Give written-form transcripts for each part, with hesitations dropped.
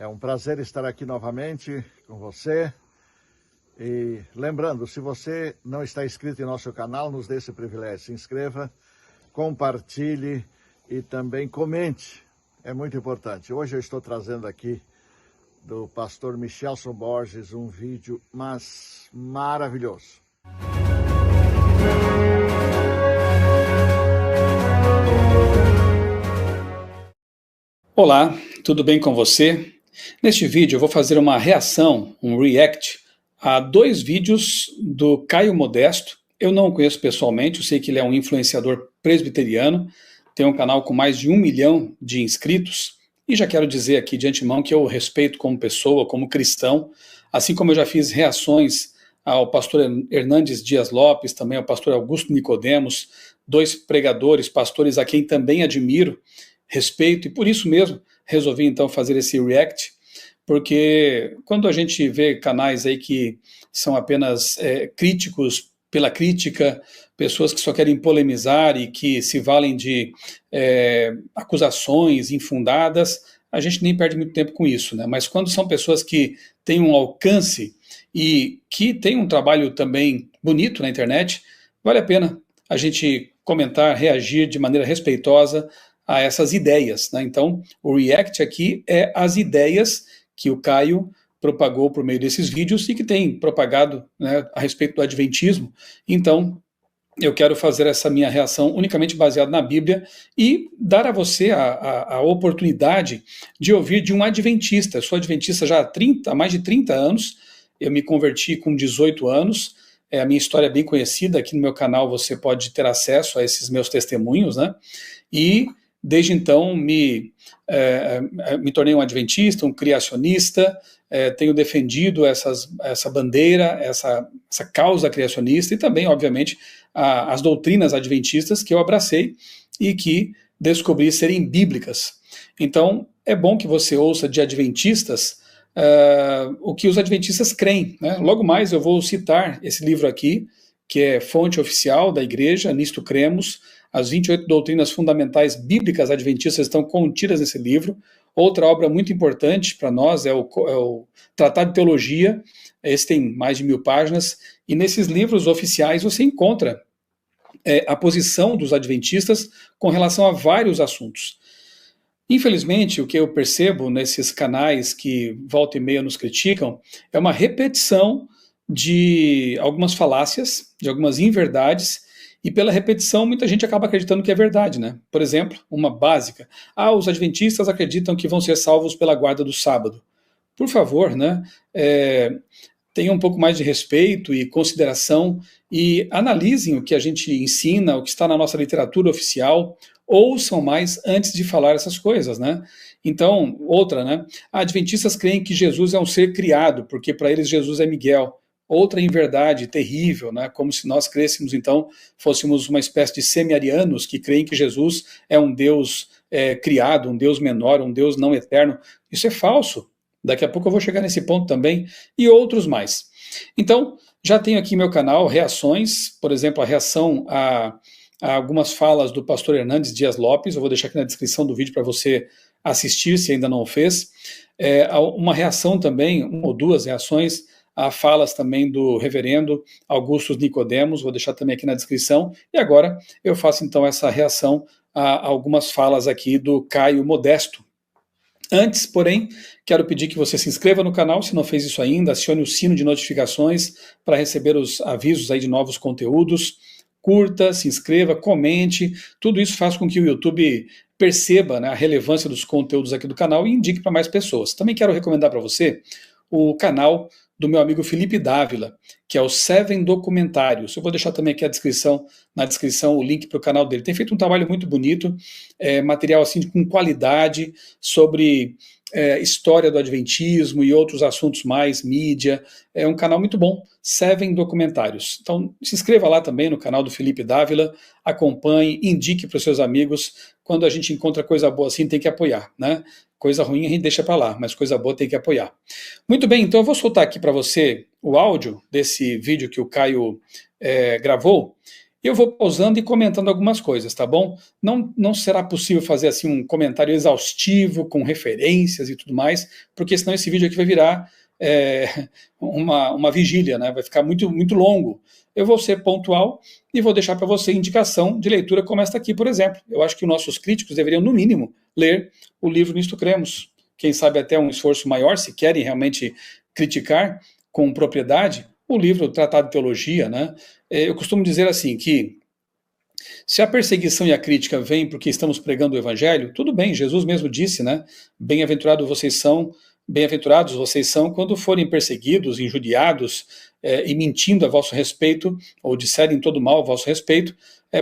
É um prazer estar aqui novamente com você. E lembrando, se você não está inscrito em nosso canal, nos dê esse privilégio. Se inscreva, compartilhe e também comente. É muito importante. Hoje eu estou trazendo aqui do pastor Michelson Borges um vídeo maravilhoso. Olá, tudo bem com você? Neste vídeo eu vou fazer uma reação, um react, a dois vídeos do Caio Modesto. Eu não o conheço pessoalmente, eu sei que ele é um influenciador presbiteriano, tem um canal com mais de 1 milhão de inscritos, e já quero dizer aqui de antemão que eu o respeito como pessoa, como cristão, assim como eu já fiz reações ao pastor Hernandes Dias Lopes, também ao pastor Augusto Nicodemos, dois pregadores, pastores a quem também admiro, respeito, e por isso mesmo resolvi então fazer esse react, porque quando a gente vê canais aí que são apenas críticos pela crítica, pessoas que só querem polemizar e que se valem de acusações infundadas, a gente nem perde muito tempo com isso, né? Mas quando são pessoas que têm um alcance e que têm um trabalho também bonito na internet, vale a pena a gente comentar, reagir de maneira respeitosa a essas ideias, né? Então, o react aqui é as ideias que o Caio propagou por meio desses vídeos e que tem propagado, né, a respeito do adventismo. Então, eu quero fazer essa minha reação unicamente baseada na Bíblia e dar a você a oportunidade de ouvir de um adventista. Eu sou adventista já há mais de 30 anos, eu me converti com 18 anos, a minha história é bem conhecida, aqui no meu canal você pode ter acesso a esses meus testemunhos, né? E desde então me tornei um adventista, um criacionista, tenho defendido essa bandeira, essa causa criacionista e também, obviamente, as doutrinas adventistas que eu abracei e que descobri serem bíblicas. Então, é bom que você ouça de adventistas o que os adventistas creem, né? Logo mais eu vou citar esse livro aqui, que é fonte oficial da igreja, Nisto Cremos. As 28 doutrinas fundamentais bíblicas adventistas estão contidas nesse livro. Outra obra muito importante para nós é o Tratado de Teologia. Esse tem mais de 1000 páginas. E nesses livros oficiais você encontra a posição dos adventistas com relação a vários assuntos. Infelizmente, o que eu percebo nesses canais que volta e meia nos criticam é uma repetição de algumas falácias, de algumas inverdades, e pela repetição muita gente acaba acreditando que é verdade, né? Por exemplo, uma básica: os adventistas acreditam que vão ser salvos pela guarda do sábado. Por favor, né? Tenham um pouco mais de respeito e consideração e analisem o que a gente ensina, o que está na nossa literatura oficial, ouçam mais antes de falar essas coisas, né? Então, outra, né? Adventistas creem que Jesus é um ser criado, porque para eles Jesus é Miguel. Outra inverdade terrível, né? Como se nós crêssemos, então, fôssemos uma espécie de semi-arianos que creem que Jesus é um Deus criado, um Deus menor, um Deus não eterno. Isso é falso. Daqui a pouco eu vou chegar nesse ponto também, e outros mais. Então, já tenho aqui meu canal, reações, por exemplo, a reação a algumas falas do pastor Hernandes Dias Lopes, eu vou deixar aqui na descrição do vídeo para você assistir, se ainda não o fez. Uma reação também, uma ou duas reações, a falas também do reverendo Augusto Nicodemos, vou deixar também aqui na descrição, e agora eu faço então essa reação a algumas falas aqui do Caio Modesto. Antes, porém, quero pedir que você se inscreva no canal, se não fez isso ainda, acione o sino de notificações para receber os avisos aí de novos conteúdos, curta, se inscreva, comente, tudo isso faz com que o YouTube perceba, né, a relevância dos conteúdos aqui do canal e indique para mais pessoas. Também quero recomendar para você o canal do meu amigo Felipe Dávila, que é o Seven Documentários. Eu vou deixar também aqui na descrição o link para o canal dele. Tem feito um trabalho muito bonito, material assim com qualidade, sobre história do adventismo e outros assuntos mais, mídia. É um canal muito bom, Seven Documentários. Então se inscreva lá também no canal do Felipe Dávila, acompanhe, indique para os seus amigos. Quando a gente encontra coisa boa assim, tem que apoiar, né? Coisa ruim a gente deixa para lá, mas coisa boa tem que apoiar. Muito bem, então eu vou soltar aqui para você o áudio desse vídeo que o Caio gravou, Eu vou pausando e comentando algumas coisas, tá bom? Não será possível fazer assim um comentário exaustivo, com referências e tudo mais, porque senão esse vídeo aqui vai virar uma vigília, né? Vai ficar muito, muito longo. Eu vou ser pontual e vou deixar para você indicação de leitura como esta aqui, por exemplo. Eu acho que os nossos críticos deveriam, no mínimo, ler o livro Nisto Cremos. Quem sabe até um esforço maior, se querem realmente criticar com propriedade, o livro Tratado de Teologia, né? Eu costumo dizer assim, que se a perseguição e a crítica vêm porque estamos pregando o evangelho, tudo bem, Jesus mesmo disse, né? Bem-aventurados vocês são quando forem perseguidos, injuriados e mentindo a vosso respeito, ou disserem todo mal a vosso respeito,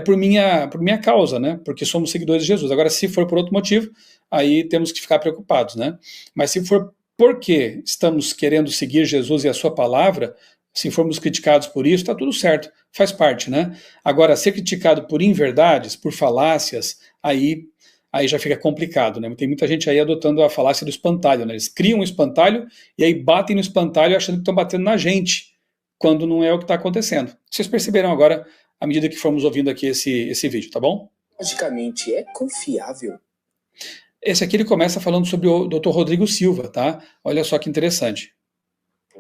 por minha causa, né? Porque somos seguidores de Jesus. Agora, se for por outro motivo, aí temos que ficar preocupados, né? Mas se for porque estamos querendo seguir Jesus e a sua palavra, se formos criticados por isso, está tudo certo, faz parte, né? Agora, ser criticado por inverdades, por falácias, aí já fica complicado, né? Tem muita gente aí adotando a falácia do espantalho, né? Eles criam um espantalho e aí batem no espantalho achando que estão batendo na gente, quando não é o que está acontecendo. Vocês perceberão agora, à medida que formos ouvindo aqui esse vídeo, tá bom? Logicamente, é confiável? Esse aqui ele começa falando sobre o Dr. Rodrigo Silva, tá? Olha só que interessante.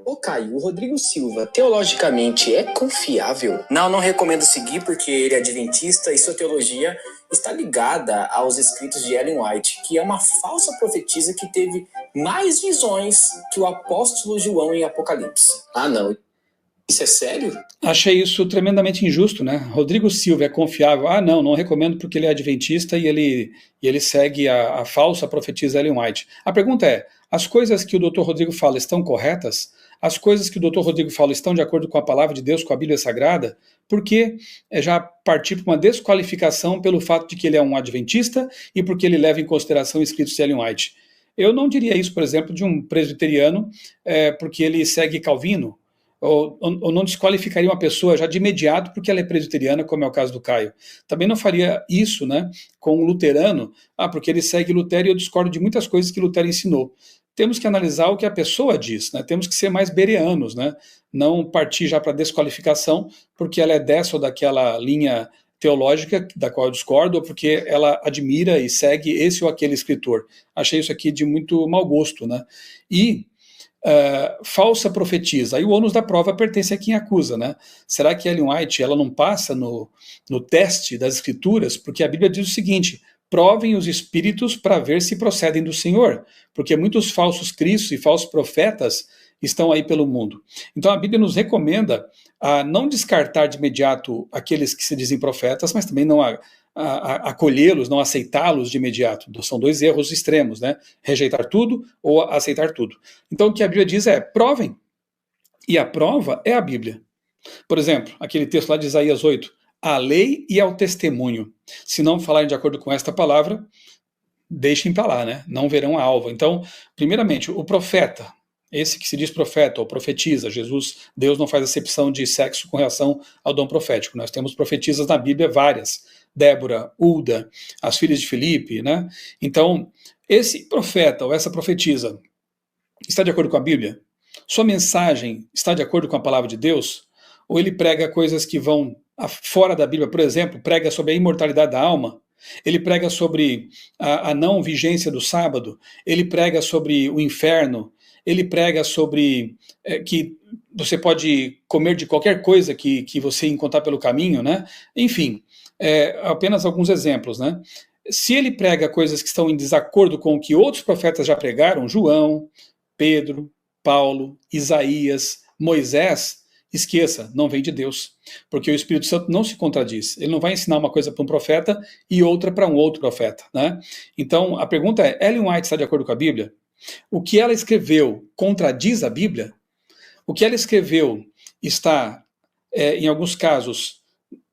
Ô Caio, o Rodrigo Silva, teologicamente, é confiável? Não recomendo seguir porque ele é adventista e sua teologia está ligada aos escritos de Ellen White, que é uma falsa profetisa que teve mais visões que o apóstolo João em Apocalipse. Ah, não. Isso é sério? Achei isso tremendamente injusto, né? Rodrigo Silva é confiável? Ah, não recomendo porque ele é adventista e ele segue a falsa profetisa Ellen White. A pergunta é, as coisas que o Dr. Rodrigo fala estão corretas? As coisas que o Dr. Rodrigo fala estão de acordo com a palavra de Deus, com a Bíblia Sagrada? Por que já partir para uma desqualificação pelo fato de que ele é um adventista e porque ele leva em consideração escritos de Ellen White? Eu não diria isso, por exemplo, de um presbiteriano porque ele segue Calvino, ou não desqualificaria uma pessoa já de imediato porque ela é presbiteriana, como é o caso do Caio. Também não faria isso, né, com um luterano, porque ele segue Lutero e eu discordo de muitas coisas que Lutero ensinou. Temos que analisar o que a pessoa diz, né? Temos que ser mais bereanos, né? Não partir já para desqualificação porque ela é dessa ou daquela linha teológica da qual eu discordo, ou porque ela admira e segue esse ou aquele escritor. Achei isso aqui de muito mau gosto, né? E falsa profetisa. Aí o ônus da prova pertence a quem acusa, né? Será que Ellen White ela não passa no teste das escrituras? Porque a Bíblia diz o seguinte: provem os espíritos para ver se procedem do Senhor, porque muitos falsos cristos e falsos profetas estão aí pelo mundo. Então a Bíblia nos recomenda a não descartar de imediato aqueles que se dizem profetas, mas também não acolhê-los, não aceitá-los de imediato. São dois erros extremos, né? Rejeitar tudo ou aceitar tudo. Então o que a Bíblia diz é, provem. E a prova é a Bíblia. Por exemplo, aquele texto lá de Isaías 8, à lei e ao testemunho. Se não falarem de acordo com esta palavra, deixem para lá, né? Não verão a alva. Então, primeiramente, o profeta, esse que se diz profeta ou profetiza, Deus não faz acepção de sexo com relação ao dom profético. Nós temos profetisas na Bíblia várias, Débora, Hulda, as filhas de Filipe, né? Então, esse profeta ou essa profetisa está de acordo com a Bíblia? Sua mensagem está de acordo com a palavra de Deus? Ou ele prega coisas que vão fora da Bíblia? Por exemplo, prega sobre a imortalidade da alma? Ele prega sobre a não vigência do sábado? Ele prega sobre o inferno? Ele prega sobre que você pode comer de qualquer coisa que você encontrar pelo caminho, né? Enfim, apenas alguns exemplos, né? Se ele prega coisas que estão em desacordo com o que outros profetas já pregaram, João, Pedro, Paulo, Isaías, Moisés, esqueça, não vem de Deus, porque o Espírito Santo não se contradiz. Ele não vai ensinar uma coisa para um profeta e outra para um outro profeta, né? Então, a pergunta é, Ellen White está de acordo com a Bíblia? O que ela escreveu contradiz a Bíblia? O que ela escreveu está, em alguns casos,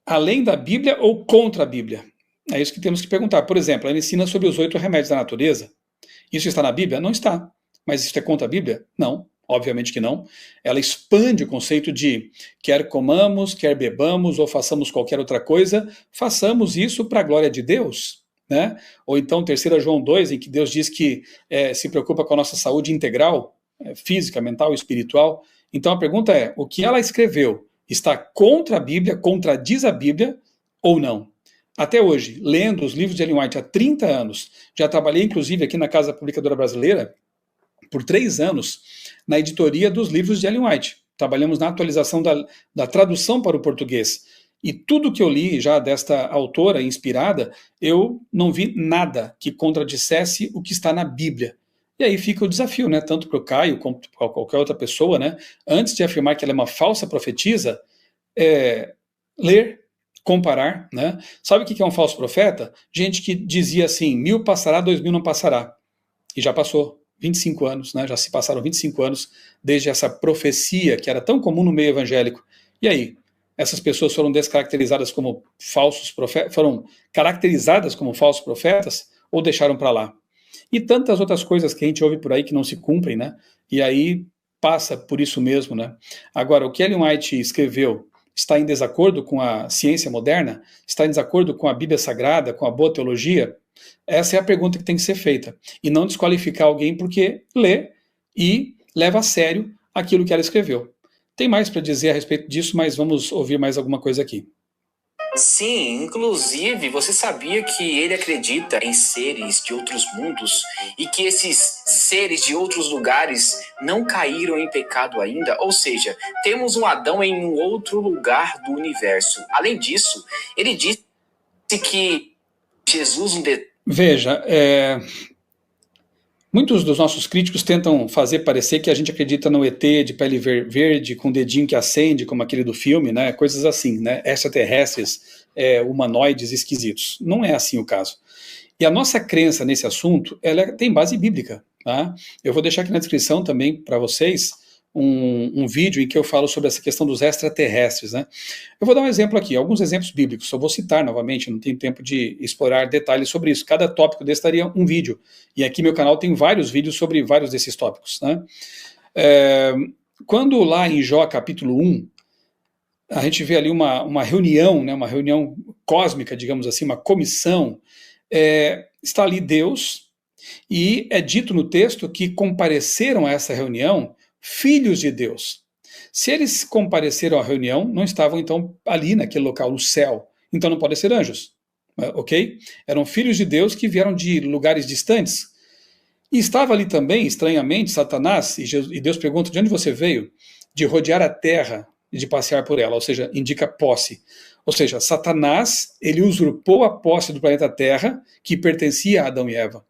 além da Bíblia ou contra a Bíblia? É isso que temos que perguntar. Por exemplo, ela ensina sobre os 8 remédios da natureza. Isso está na Bíblia? Não está. Mas isso é contra a Bíblia? Não, obviamente que não. Ela expande o conceito de quer comamos, quer bebamos ou façamos qualquer outra coisa, façamos isso para a glória de Deus, né? Ou então 3 João 2, em que Deus diz que se preocupa com a nossa saúde integral, física, mental e espiritual. Então a pergunta é, o que ela escreveu está contra a Bíblia, contradiz a Bíblia ou não. Até hoje, lendo os livros de Ellen White há 30 anos, já trabalhei inclusive aqui na Casa Publicadora Brasileira por 3 anos na editoria dos livros de Ellen White. Trabalhamos na atualização da tradução para o português. E tudo que eu li já desta autora inspirada, eu não vi nada que contradissesse o que está na Bíblia. E aí fica o desafio, né, tanto para o Caio como para qualquer outra pessoa, né, antes de afirmar que ela é uma falsa profetisa, ler, comparar, né? Sabe o que é um falso profeta? Gente que dizia assim, 1000 passará, 2000 não passará. E já passou 25 anos, né? Já se passaram 25 anos desde essa profecia que era tão comum no meio evangélico. E aí? Essas pessoas foram descaracterizadas como falsos profetas, foram caracterizadas como falsos profetas ou deixaram para lá? E tantas outras coisas que a gente ouve por aí que não se cumprem, né? E aí passa por isso mesmo, né? Agora, o que Ellen White escreveu está em desacordo com a ciência moderna? Está em desacordo com a Bíblia Sagrada, com a boa teologia? Essa é a pergunta que tem que ser feita. E não desqualificar alguém porque lê e leva a sério aquilo que ela escreveu. Tem mais para dizer a respeito disso, mas vamos ouvir mais alguma coisa aqui. Sim, inclusive, você sabia que ele acredita em seres de outros mundos e que esses seres de outros lugares não caíram em pecado ainda? Ou seja, temos um Adão em um outro lugar do universo. Além disso, ele disse que Jesus... Veja, muitos dos nossos críticos tentam fazer parecer que a gente acredita no ET de pele verde, com dedinho que acende, como aquele do filme, né? Coisas assim, né? Extraterrestres, humanoides esquisitos. Não é assim o caso. E a nossa crença nesse assunto, ela tem base bíblica. Tá? Eu vou deixar aqui na descrição também para vocês um vídeo em que eu falo sobre essa questão dos extraterrestres, né? Eu vou dar um exemplo aqui, alguns exemplos bíblicos, só vou citar novamente, não tenho tempo de explorar detalhes sobre isso. Cada tópico desse daria um vídeo, e aqui meu canal tem vários vídeos sobre vários desses tópicos, né? Quando lá em Jó capítulo 1, a gente vê ali uma reunião, né, uma reunião cósmica, digamos assim, uma comissão, está ali Deus, e é dito no texto que compareceram a essa reunião filhos de Deus. Se eles compareceram à reunião, não estavam então ali naquele local, no céu. Então não podem ser anjos, ok? Eram filhos de Deus que vieram de lugares distantes. E estava ali também, estranhamente, Satanás, e Deus pergunta, de onde você veio? De rodear a terra e de passear por ela, ou seja, indica posse. Ou seja, Satanás, ele usurpou a posse do planeta Terra, que pertencia a Adão e Eva.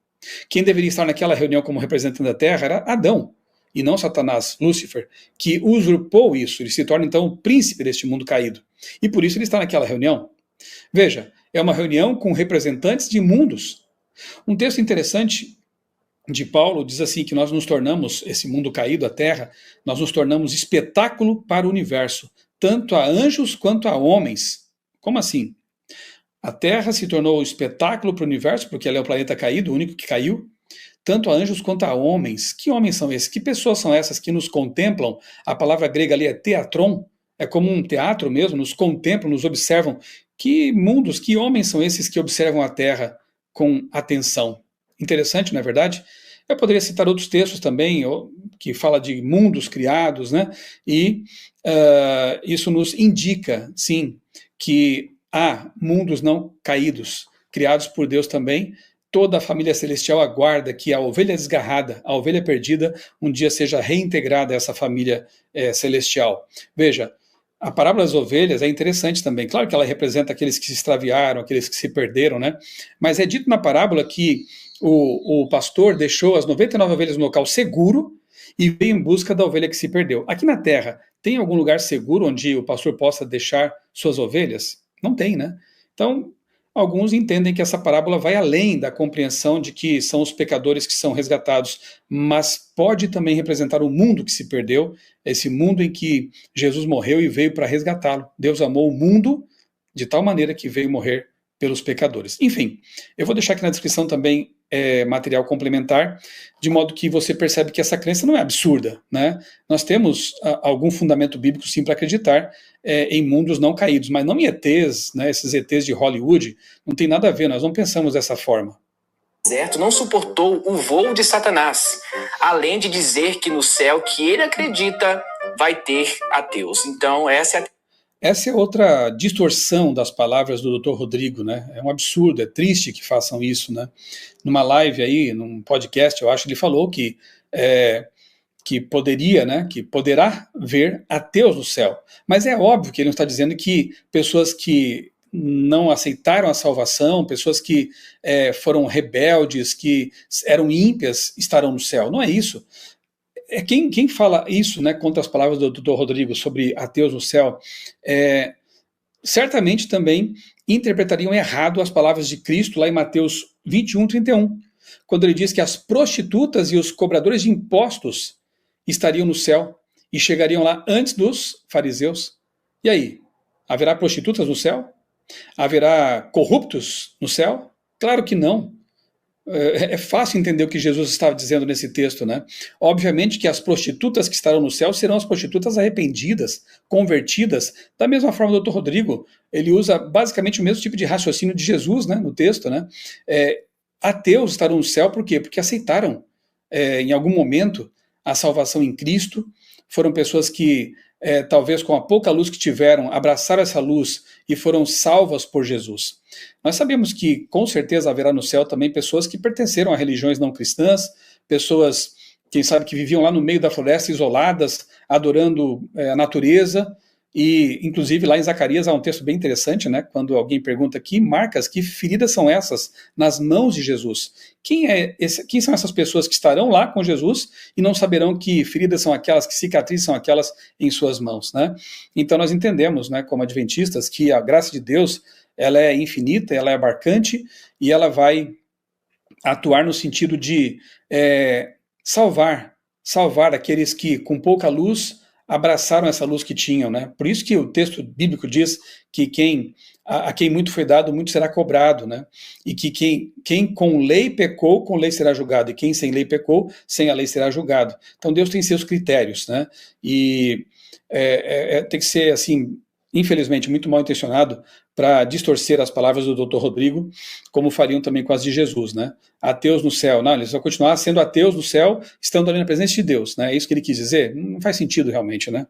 Quem deveria estar naquela reunião como representante da Terra era Adão, e não Satanás, Lúcifer, que usurpou isso. Ele se torna, então, o príncipe deste mundo caído. E por isso ele está naquela reunião. Veja, é uma reunião com representantes de mundos. Um texto interessante de Paulo diz assim, que nós nos tornamos, esse mundo caído, a Terra, nós nos tornamos espetáculo para o universo, tanto a anjos quanto a homens. Como assim? A Terra se tornou espetáculo para o universo, porque ela é o planeta caído, o único que caiu, tanto a anjos quanto a homens. Que homens são esses? Que pessoas são essas que nos contemplam? A palavra grega ali é teatron, é como um teatro mesmo, nos contemplam, nos observam. Que mundos, que homens são esses que observam a Terra com atenção? Interessante, não é verdade? Eu poderia citar outros textos também, que fala de mundos criados, né? E isso nos indica, sim, que há mundos não caídos, criados por Deus também. Toda a família celestial aguarda que a ovelha desgarrada, a ovelha perdida, um dia seja reintegrada a essa família celestial. Veja, a parábola das ovelhas é interessante também. Claro que ela representa aqueles que se extraviaram, aqueles que se perderam, né? Mas é dito na parábola que o pastor deixou as 99 ovelhas no local seguro e veio em busca da ovelha que se perdeu. Aqui na Terra, tem algum lugar seguro onde o pastor possa deixar suas ovelhas? Não tem, né? Então, alguns entendem que essa parábola vai além da compreensão de que são os pecadores que são resgatados, mas pode também representar o mundo que se perdeu, esse mundo em que Jesus morreu e veio para resgatá-lo. Deus amou o mundo de tal maneira que veio morrer pelos pecadores. Enfim, eu vou deixar aqui na descrição também material complementar, de modo que você percebe que essa crença não é absurda, né? Nós temos algum fundamento bíblico sim para acreditar em mundos não caídos, mas não em ETs, né? Esses ETs de Hollywood, não tem nada a ver, nós não pensamos dessa forma. O deserto não suportou o voo de Satanás, além de dizer que no céu que ele acredita vai ter ateus. Então essa é a... essa é outra distorção das palavras do Dr. Rodrigo, né? É um absurdo, é triste que façam isso, né? Numa live aí, num podcast, eu acho, ele falou que poderia, né, que poderá ver ateus no céu. Mas é óbvio que ele não está dizendo que pessoas que não aceitaram a salvação, pessoas que foram rebeldes, que eram ímpias, estarão no céu. Não é isso. Quem fala isso, né, contra as palavras do Dr. Rodrigo sobre ateus no céu, certamente também interpretariam errado as palavras de Cristo lá em Mateus 21:31, quando ele diz que as prostitutas e os cobradores de impostos estariam no céu e chegariam lá antes dos fariseus. E aí? Haverá prostitutas no céu? Haverá corruptos no céu? Claro que não. É fácil entender o que Jesus estava dizendo nesse texto, né? Obviamente que as prostitutas que estarão no céu serão as prostitutas arrependidas, convertidas, da mesma forma do Dr. Rodrigo, ele usa basicamente o mesmo tipo de raciocínio de Jesus, né, no texto, né? Ateus estarão no céu por quê? Porque aceitaram, em algum momento, a salvação em Cristo, foram pessoas que, talvez com a pouca luz que tiveram, abraçaram essa luz e foram salvas por Jesus. Nós sabemos que, com certeza, haverá no céu também pessoas que pertenceram a religiões não cristãs, pessoas, quem sabe, que viviam lá no meio da floresta, isoladas, adorando a natureza, e, inclusive, lá em Zacarias há um texto bem interessante, né, quando alguém pergunta que marcas, que feridas são essas nas mãos de Jesus? Quem são essas pessoas que estarão lá com Jesus e não saberão que feridas são aquelas, que cicatrizes são aquelas em suas mãos, né? Então nós entendemos, né, como adventistas, que a graça de Deus, ela é infinita, ela é abarcante e ela vai atuar no sentido de salvar aqueles que, com pouca luz, abraçaram essa luz que tinham, né? Por isso que o texto bíblico diz que a quem muito foi dado, muito será cobrado, né? E que quem com lei pecou, com lei será julgado, e quem sem lei pecou, sem a lei será julgado. Então Deus tem seus critérios, né? E tem que ser, assim, infelizmente, muito mal intencionado para distorcer as palavras do Dr. Rodrigo, como fariam também com as de Jesus, né? Ateus no céu. Não, eles vão continuar sendo ateus no céu, estando ali na presença de Deus, né? É isso que ele quis dizer? Não faz sentido realmente, né?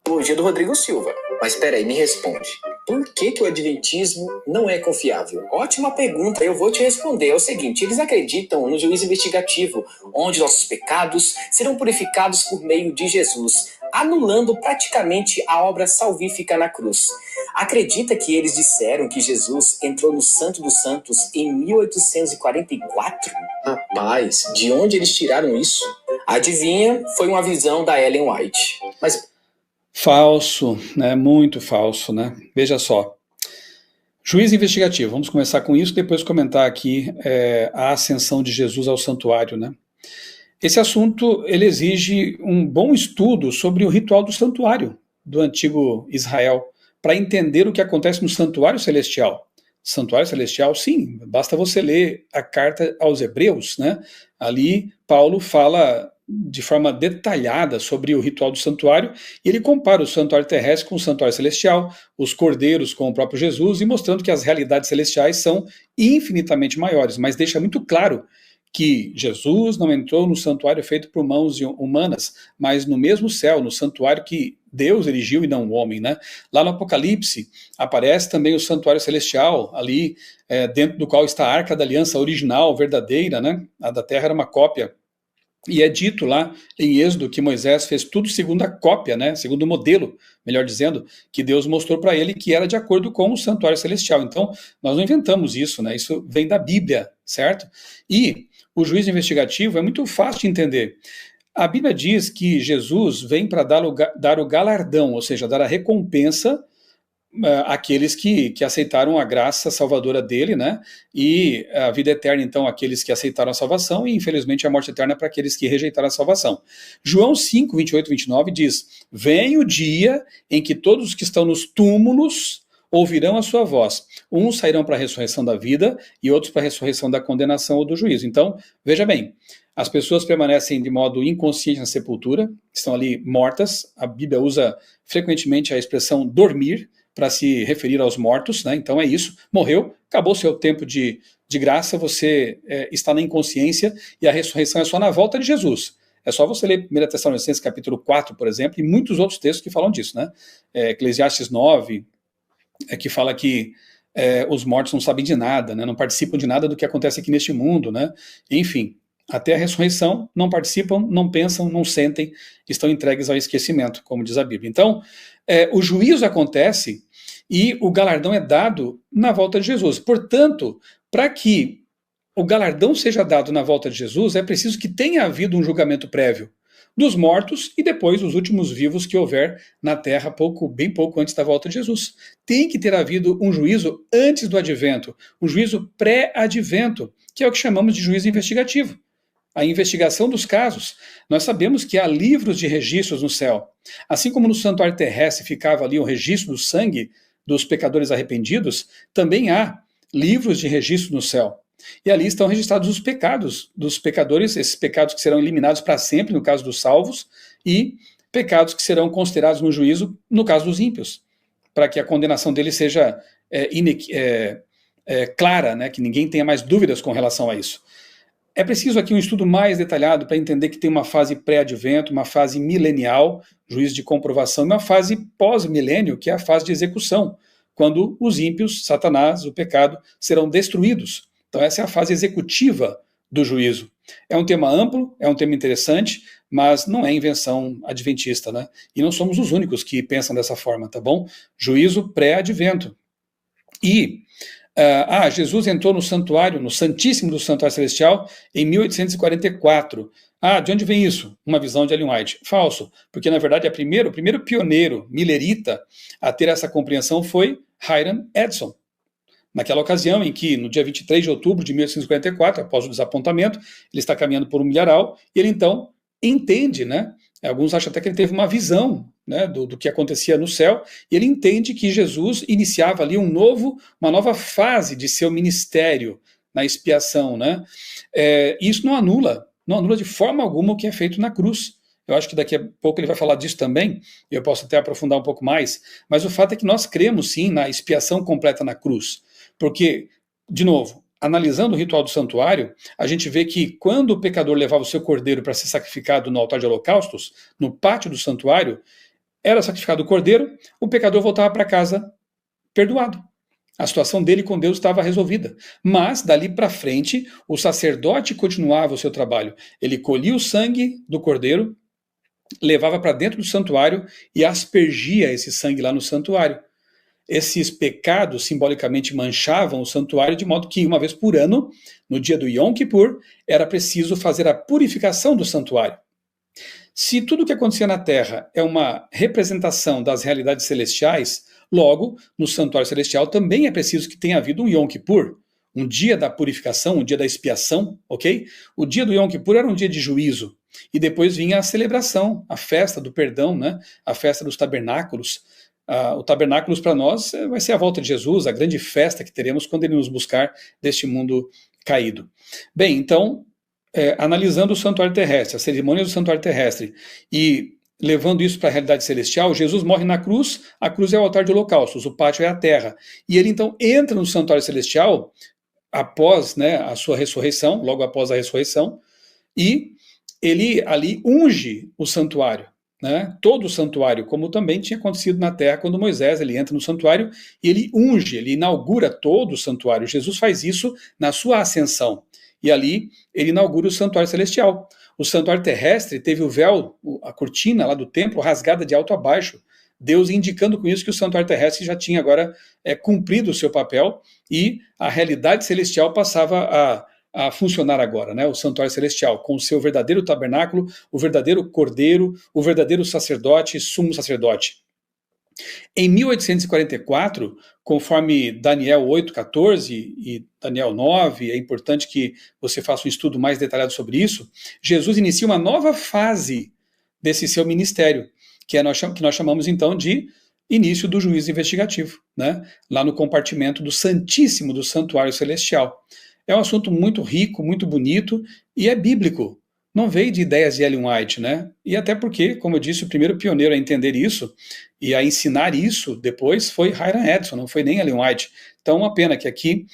Teologia do Rodrigo Silva. Mas espera aí, me responde. Por que o adventismo não é confiável? Ótima pergunta, eu vou te responder. É o seguinte, eles acreditam no juízo investigativo, onde nossos pecados serão purificados por meio de Jesus, anulando praticamente a obra salvífica na cruz. Acredita que eles disseram que Jesus entrou no Santo dos Santos em 1844? Rapaz, de onde eles tiraram isso? Adivinha, foi uma visão da Ellen White. Mas... falso, né? Muito falso, né? Veja só. Juízo investigativo, vamos começar com isso, depois comentar aqui a ascensão de Jesus ao santuário, né? Esse assunto, ele exige um bom estudo sobre o ritual do santuário do antigo Israel, para entender o que acontece no santuário celestial. Santuário celestial, sim, basta você ler a carta aos Hebreus, né? Ali, Paulo fala de forma detalhada sobre o ritual do santuário, e ele compara o santuário terrestre com o santuário celestial, os cordeiros com o próprio Jesus, e mostrando que as realidades celestiais são infinitamente maiores, mas deixa muito claro que Jesus não entrou no santuário feito por mãos humanas, mas no mesmo céu, no santuário que Deus erigiu e não o homem, né? Lá no Apocalipse aparece também o santuário celestial, ali dentro do qual está a Arca da Aliança original, verdadeira, né? A da terra era uma cópia. E é dito lá em Êxodo que Moisés fez tudo segundo a cópia, né? Segundo o modelo, melhor dizendo, que Deus mostrou para ele que era de acordo com o santuário celestial. Então, nós não inventamos isso, né? Isso vem da Bíblia, certo? E o juízo investigativo é muito fácil de entender. A Bíblia diz que Jesus vem para dar o galardão, ou seja, dar a recompensa àqueles que aceitaram a graça salvadora dele, né? E a vida eterna, então, àqueles que aceitaram a salvação, e infelizmente a morte eterna para aqueles que rejeitaram a salvação. João 5, 28 e 29 diz: vem o dia em que todos os que estão nos túmulos ouvirão a sua voz. Uns sairão para a ressurreição da vida e outros para a ressurreição da condenação ou do juízo. Então, veja bem, as pessoas permanecem de modo inconsciente na sepultura, estão ali mortas. A Bíblia usa frequentemente a expressão dormir para se referir aos mortos, né? Então é isso, morreu, acabou seu tempo de graça, você está na inconsciência e a ressurreição é só na volta de Jesus. É só você ler 1 Tessalonicenses capítulo 4, por exemplo, e muitos outros textos que falam disso, né? Eclesiastes 9, que fala que os mortos não sabem de nada, né? Não participam de nada do que acontece aqui neste mundo, né? Enfim, até a ressurreição não participam, não pensam, não sentem, estão entregues ao esquecimento, como diz a Bíblia. Então, o juízo acontece e o galardão é dado na volta de Jesus. Portanto, para que o galardão seja dado na volta de Jesus, é preciso que tenha havido um julgamento prévio dos mortos e depois os últimos vivos que houver na terra bem pouco antes da volta de Jesus. Tem que ter havido um juízo antes do advento, um juízo pré-advento, que é o que chamamos de juízo investigativo. A investigação dos casos. Nós sabemos que há livros de registros no céu. Assim como no santuário terrestre ficava ali o registro do sangue dos pecadores arrependidos, também há livros de registro no céu. E ali estão registrados os pecados dos pecadores, esses pecados que serão eliminados para sempre, no caso dos salvos, e pecados que serão considerados no juízo, no caso dos ímpios, para que a condenação deles seja clara, né, que ninguém tenha mais dúvidas com relação a isso. É preciso aqui um estudo mais detalhado para entender que tem uma fase pré-advento, uma fase milenial, juízo de comprovação, e uma fase pós-milênio, que é a fase de execução, quando os ímpios, Satanás, o pecado, serão destruídos. Então essa é a fase executiva do juízo. É um tema amplo, é um tema interessante, mas não é invenção adventista, né? E não somos os únicos que pensam dessa forma, tá bom? Juízo pré-advento. E Jesus entrou no santuário, no Santíssimo do Santuário Celestial, em 1844. De onde vem isso? Uma visão de Ellen White. Falso, porque na verdade o primeiro pioneiro millerita a ter essa compreensão foi Hiram Edson. Naquela ocasião em que, no dia 23 de outubro de 1844, após o desapontamento, ele está caminhando por um milharal, e ele então entende, né? Alguns acham até que ele teve uma visão, né, do que acontecia no céu, e ele entende que Jesus iniciava ali uma nova fase de seu ministério na expiação, né? Isso não anula de forma alguma o que é feito na cruz. Eu acho que daqui a pouco ele vai falar disso também, e eu posso até aprofundar um pouco mais, mas o fato é que nós cremos sim na expiação completa na cruz. Porque, de novo, analisando o ritual do santuário, a gente vê que quando o pecador levava o seu cordeiro para ser sacrificado no altar de holocaustos, no pátio do santuário, era sacrificado o cordeiro, o pecador voltava para casa perdoado. A situação dele com Deus estava resolvida. Mas, dali para frente, o sacerdote continuava o seu trabalho. Ele colhia o sangue do cordeiro, levava para dentro do santuário e aspergia esse sangue lá no santuário. Esses pecados simbolicamente manchavam o santuário, de modo que uma vez por ano, no dia do Yom Kippur, era preciso fazer a purificação do santuário. Se tudo o que acontecia na terra é uma representação das realidades celestiais, logo, no santuário celestial também é preciso que tenha havido um Yom Kippur, um dia da purificação, um dia da expiação, ok? O dia do Yom Kippur era um dia de juízo, e depois vinha a celebração, a festa do perdão, né? A festa dos tabernáculos. O tabernáculos para nós vai ser a volta de Jesus, a grande festa que teremos quando ele nos buscar deste mundo caído. Bem, então, analisando o santuário terrestre, a cerimônia do santuário terrestre, e levando isso para a realidade celestial, Jesus morre na cruz, a cruz é o altar de holocaustos, o pátio é a terra. E ele então entra no santuário celestial, após, né, a sua ressurreição, logo após a ressurreição, e ele ali unge o santuário. Né, todo o santuário, como também tinha acontecido na terra quando Moisés ele entra no santuário e ele unge, ele inaugura todo o santuário. Jesus faz isso na sua ascensão e ali ele inaugura o santuário celestial. O santuário terrestre teve o véu, a cortina lá do templo rasgada de alto a baixo, Deus indicando com isso que o santuário terrestre já tinha agora cumprido o seu papel e a realidade celestial passava a funcionar agora, né? O santuário celestial, com o seu verdadeiro tabernáculo, o verdadeiro cordeiro, o verdadeiro sacerdote, sumo sacerdote. Em 1844, conforme Daniel 8,14 e Daniel 9, é importante que você faça um estudo mais detalhado sobre isso, Jesus inicia uma nova fase desse seu ministério, que nós chamamos então de início do juízo investigativo, né? Lá no compartimento do Santíssimo do Santuário Celestial. É um assunto muito rico, muito bonito e é bíblico. Não veio de ideias de Ellen White, né? E até porque, como eu disse, o primeiro pioneiro a entender isso e a ensinar isso depois foi Hiram Edson, não foi nem Ellen White. Então, uma pena que aqui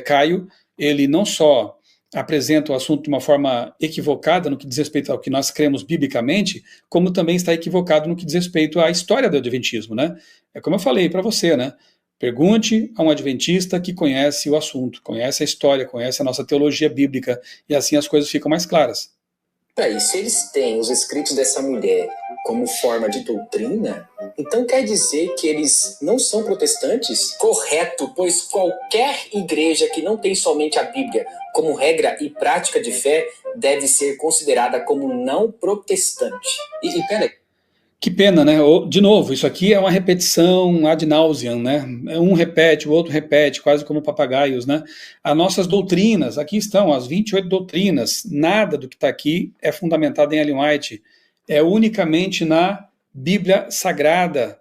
Caio, ele não só apresenta o assunto de uma forma equivocada no que diz respeito ao que nós cremos biblicamente, como também está equivocado no que diz respeito à história do adventismo, né? É como eu falei para você, né? Pergunte a um adventista que conhece o assunto, conhece a história, conhece a nossa teologia bíblica, e assim as coisas ficam mais claras. E se eles têm os escritos dessa mulher como forma de doutrina, então quer dizer que eles não são protestantes? Correto, pois qualquer igreja que não tem somente a Bíblia como regra e prática de fé deve ser considerada como não protestante. E peraí. Que pena, né? De novo, isso aqui é uma repetição ad nauseam, né? Um repete, o outro repete, quase como papagaios, né? As nossas doutrinas, aqui estão as 28 doutrinas, nada do que está aqui é fundamentado em Ellen White, é unicamente na Bíblia Sagrada.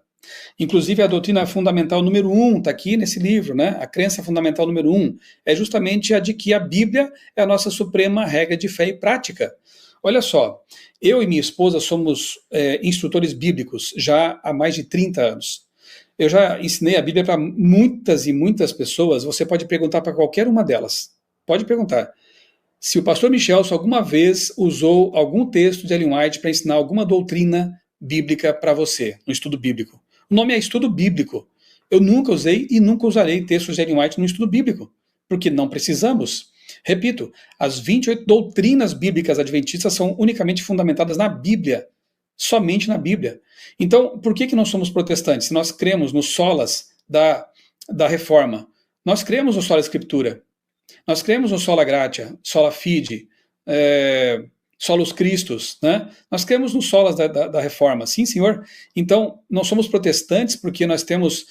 Inclusive a doutrina fundamental número 1 está aqui nesse livro, né? A crença fundamental número 1 é justamente a de que a Bíblia é a nossa suprema regra de fé e prática. Olha só, eu e minha esposa somos instrutores bíblicos já há mais de 30 anos. Eu já ensinei a Bíblia para muitas e muitas pessoas, você pode perguntar para qualquer uma delas. Pode perguntar. Se o pastor Michelson alguma vez usou algum texto de Ellen White para ensinar alguma doutrina bíblica para você, no estudo bíblico. O nome é estudo bíblico. Eu nunca usei e nunca usarei textos de Ellen White no estudo bíblico, porque não precisamos. Repito, as 28 doutrinas bíblicas adventistas são unicamente fundamentadas na Bíblia, somente na Bíblia. Então, por que nós somos protestantes? Se nós cremos nos solas da Reforma, nós cremos no sola Escritura, nós cremos no sola gratia, sola fide, solos Christus, né? Nós cremos nos solas da Reforma, sim, senhor. Então, nós somos protestantes porque nós temos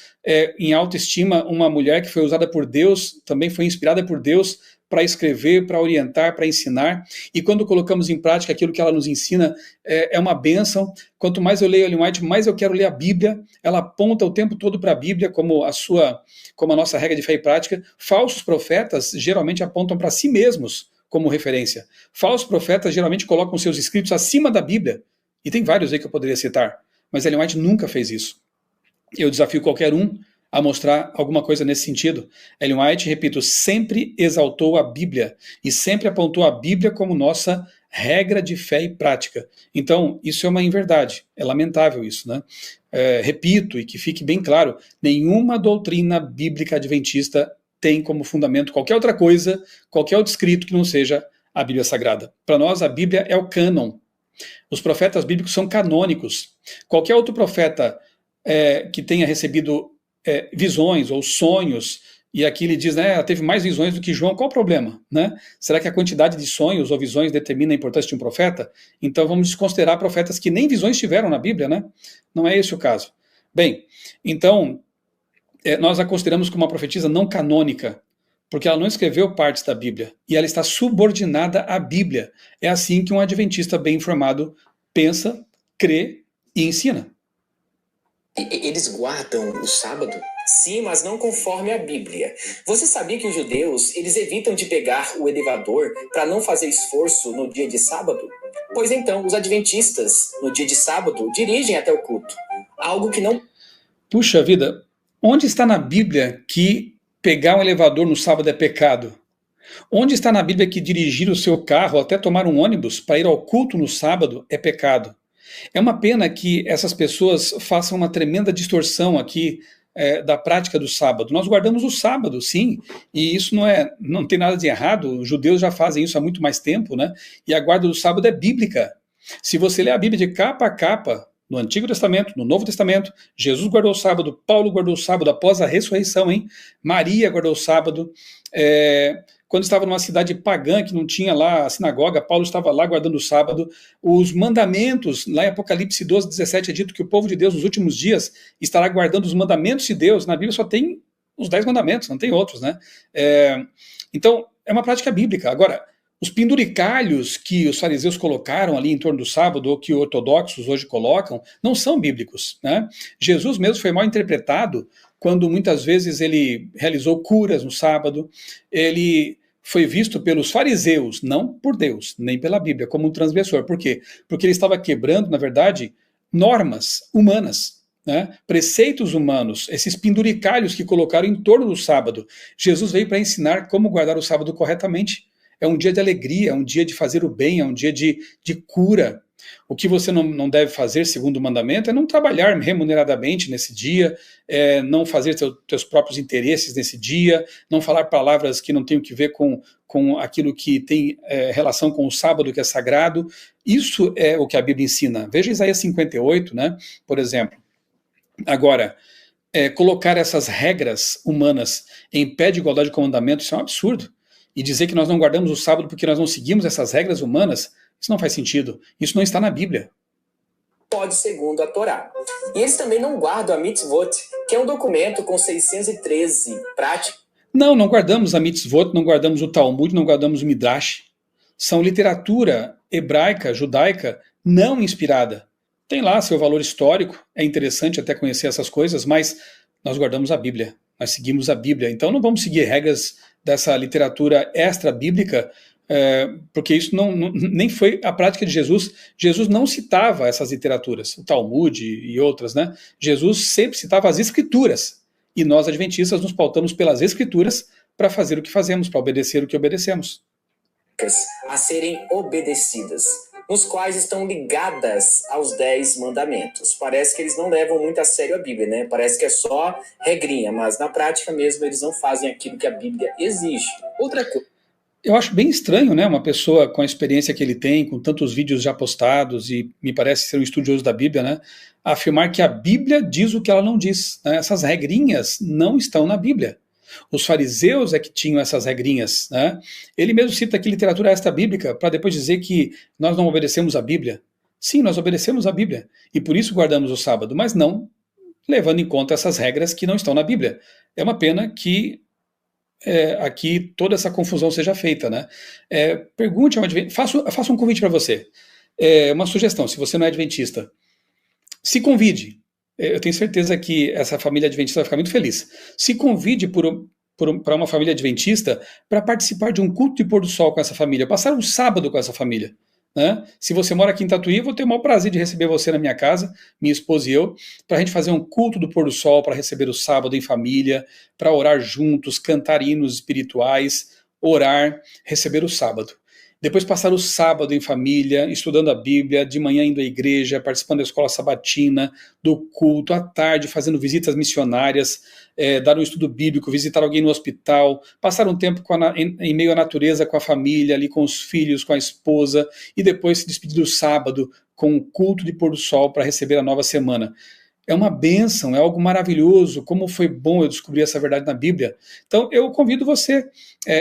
em alta estima uma mulher que foi usada por Deus, também foi inspirada por Deus para escrever, para orientar, para ensinar, e quando colocamos em prática aquilo que ela nos ensina, é uma bênção. Quanto mais eu leio Ellen White, mais eu quero ler a Bíblia. Ela aponta o tempo todo para a Bíblia como a nossa regra de fé e prática. Falsos profetas geralmente apontam para si mesmos como referência. Falsos profetas geralmente colocam seus escritos acima da Bíblia, e tem vários aí que eu poderia citar, mas Ellen White nunca fez isso. Eu desafio qualquer um a mostrar alguma coisa nesse sentido. Ellen White, repito, sempre exaltou a Bíblia e sempre apontou a Bíblia como nossa regra de fé e prática. Então, isso é uma inverdade. É lamentável isso, né? Repito, e que fique bem claro, nenhuma doutrina bíblica adventista tem como fundamento qualquer outra coisa, qualquer outro escrito que não seja a Bíblia Sagrada. Para nós, a Bíblia é o cânon. Os profetas bíblicos são canônicos. Qualquer outro profeta que tenha recebido visões ou sonhos, e aqui ele diz, né, ela teve mais visões do que João, qual o problema? Né? Será que a quantidade de sonhos ou visões determina a importância de um profeta? Então vamos desconsiderar profetas que nem visões tiveram na Bíblia, né? Não é esse o caso. Bem, então, nós a consideramos como uma profetisa não canônica, porque ela não escreveu partes da Bíblia, e ela está subordinada à Bíblia. É assim que um adventista bem informado pensa, crê e ensina. Eles guardam o sábado? Sim, mas não conforme a Bíblia. Você sabia que os judeus, eles evitam de pegar o elevador para não fazer esforço no dia de sábado? Pois então, os adventistas, no dia de sábado, dirigem até o culto. Algo que não... Puxa vida, onde está na Bíblia que pegar um elevador no sábado é pecado? Onde está na Bíblia que dirigir o seu carro até tomar um ônibus para ir ao culto no sábado é pecado? É uma pena que essas pessoas façam uma tremenda distorção aqui da prática do sábado. Nós guardamos o sábado, sim, e isso não tem nada de errado, os judeus já fazem isso há muito mais tempo, né? E a guarda do sábado é bíblica. Se você ler a Bíblia de capa a capa, no Antigo Testamento, no Novo Testamento, Jesus guardou o sábado, Paulo guardou o sábado após a ressurreição, hein? Maria guardou o sábado, quando estava numa cidade pagã que não tinha lá a sinagoga, Paulo estava lá guardando o sábado. Os mandamentos, lá em Apocalipse 12, 17, é dito que o povo de Deus nos últimos dias estará guardando os mandamentos de Deus. Na Bíblia só tem os 10 mandamentos, não tem outros, né? Então, é uma prática bíblica. Agora, os penduricalhos que os fariseus colocaram ali em torno do sábado, ou que os ortodoxos hoje colocam, não são bíblicos, né? Jesus mesmo foi mal interpretado quando muitas vezes ele realizou curas no sábado. Ele foi visto pelos fariseus, não por Deus, nem pela Bíblia, como um transgressor. Por quê? Porque ele estava quebrando, na verdade, normas humanas, né? Preceitos humanos, esses penduricalhos que colocaram em torno do sábado. Jesus veio para ensinar como guardar o sábado corretamente. É um dia de alegria, é um dia de fazer o bem, é um dia de cura. O que você não deve fazer, segundo o mandamento, é não trabalhar remuneradamente nesse dia, não fazer teus próprios interesses nesse dia, não falar palavras que não tenham que ver com aquilo que tem relação com o sábado, que é sagrado. Isso é o que a Bíblia ensina. Veja Isaías 58, né, por exemplo. Agora, colocar essas regras humanas em pé de igualdade com o mandamento, isso é um absurdo. E dizer que nós não guardamos o sábado porque nós não seguimos essas regras humanas, isso não faz sentido. Isso não está na Bíblia. Pode segundo a Torá. E eles também não guardam a mitzvot, que é um documento com 613 práticas. Não guardamos a mitzvot, não guardamos o Talmud, não guardamos o Midrash. São literatura hebraica, judaica, não inspirada. Tem lá seu valor histórico, é interessante até conhecer essas coisas, mas nós guardamos a Bíblia, nós seguimos a Bíblia. Então não vamos seguir regras dessa literatura extra-bíblica, porque isso nem foi a prática de Jesus. Jesus não citava essas literaturas, o Talmud e outras, né? Jesus sempre citava as Escrituras, e nós, adventistas, nos pautamos pelas Escrituras para fazer o que fazemos, para obedecer o que obedecemos. A serem obedecidas, nos quais estão ligadas aos 10 mandamentos. Parece que eles não levam muito a sério a Bíblia, né? Parece que é só regrinha, mas na prática mesmo eles não fazem aquilo que a Bíblia exige. Outra coisa. Eu acho bem estranho, né, uma pessoa com a experiência que ele tem, com tantos vídeos já postados, e me parece ser um estudioso da Bíblia, né, afirmar que a Bíblia diz o que ela não diz. Né? Essas regrinhas não estão na Bíblia. Os fariseus é que tinham essas regrinhas. Né? Ele mesmo cita aqui literatura extra-bíblica para depois dizer que nós não obedecemos a Bíblia. Sim, nós obedecemos a Bíblia, e por isso guardamos o sábado, mas não levando em conta essas regras que não estão na Bíblia. É uma pena que aqui toda essa confusão seja feita, né? Pergunte a um adventista, faço um convite para você, uma sugestão, se você não é adventista, se convide, eu tenho certeza que essa família adventista vai ficar muito feliz, se convide para uma família adventista para participar de um culto de pôr do sol com essa família, passar um sábado com essa família. Né? Se você mora aqui em Tatuí, eu vou ter o maior prazer de receber você na minha casa, minha esposa e eu, para a gente fazer um culto do pôr do sol, para receber o sábado em família, para orar juntos, cantar hinos espirituais, orar, receber o sábado. Depois passar o sábado em família, estudando a Bíblia, de manhã indo à igreja, participando da escola sabatina, do culto, à tarde fazendo visitas missionárias, dar um estudo bíblico, visitar alguém no hospital, passar um tempo em meio à natureza com a família, ali com os filhos, com a esposa, e depois se despedir do sábado com o culto de pôr do sol para receber a nova semana. É uma bênção, é algo maravilhoso, como foi bom eu descobrir essa verdade na Bíblia. Então eu convido você,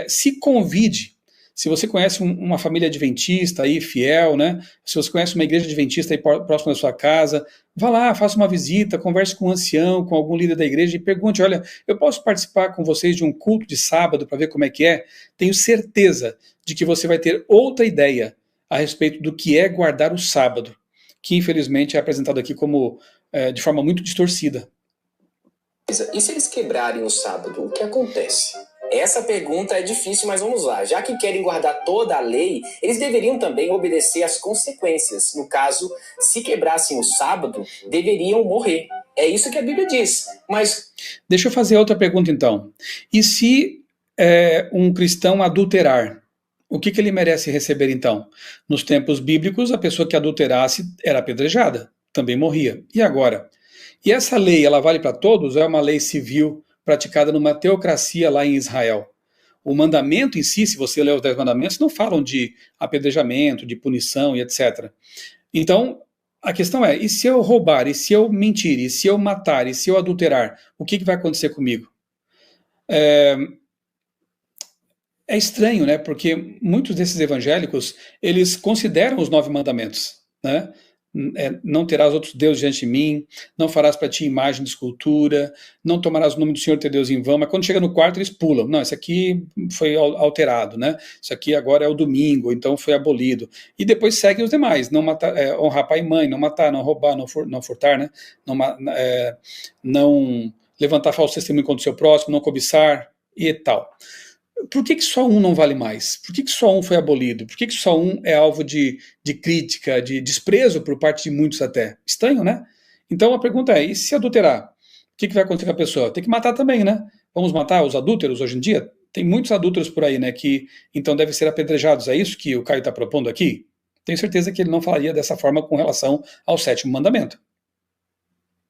se convide. Se você conhece uma família adventista aí, fiel, né? Se você conhece uma igreja adventista aí próxima da sua casa, vá lá, faça uma visita, converse com um ancião, com algum líder da igreja e pergunte, olha, eu posso participar com vocês de um culto de sábado para ver como é que é? Tenho certeza de que você vai ter outra ideia a respeito do que é guardar o sábado, que infelizmente é apresentado aqui como de forma muito distorcida. E se eles quebrarem o sábado, o que acontece? Essa pergunta é difícil, mas vamos lá. Já que querem guardar toda a lei, eles deveriam também obedecer às consequências. No caso, se quebrassem o sábado, deveriam morrer. É isso que a Bíblia diz. Mas deixa eu fazer outra pergunta então. E se um cristão adulterar? O que ele merece receber então? Nos tempos bíblicos, a pessoa que adulterasse era apedrejada, também morria. E agora? E essa lei, ela vale para todos? É uma lei civil praticada numa teocracia lá em Israel? O mandamento em si, se você ler os 10 mandamentos, não falam de apedrejamento, de punição e etc. Então, a questão é, e se eu roubar, e se eu mentir, e se eu matar, e se eu adulterar, o que vai acontecer comigo? É estranho, né? Porque muitos desses evangélicos, eles consideram os 9 mandamentos, né? Não terás outros deuses diante de mim, não farás para ti imagem de escultura, não tomarás o nome do Senhor teu Deus em vão, mas quando chega no quarto eles pulam. Não, isso aqui foi alterado, né? Isso aqui agora é o domingo, então foi abolido. E depois seguem os demais, não matar, honrar pai e mãe, não matar, não roubar, não furtar, né? Não levantar falso testemunho contra o seu próximo, não cobiçar e tal. Por que só um não vale mais? Por que só um foi abolido? Por que só um é alvo de crítica, de desprezo por parte de muitos até? Estranho, né? Então a pergunta é, e se adulterar? O que vai acontecer com a pessoa? Tem que matar também, né? Vamos matar os adúlteros hoje em dia? Tem muitos adúlteros por aí, né, que então devem ser apedrejados. É isso que o Caio está propondo aqui? Tenho certeza que ele não falaria dessa forma com relação ao 7º mandamento.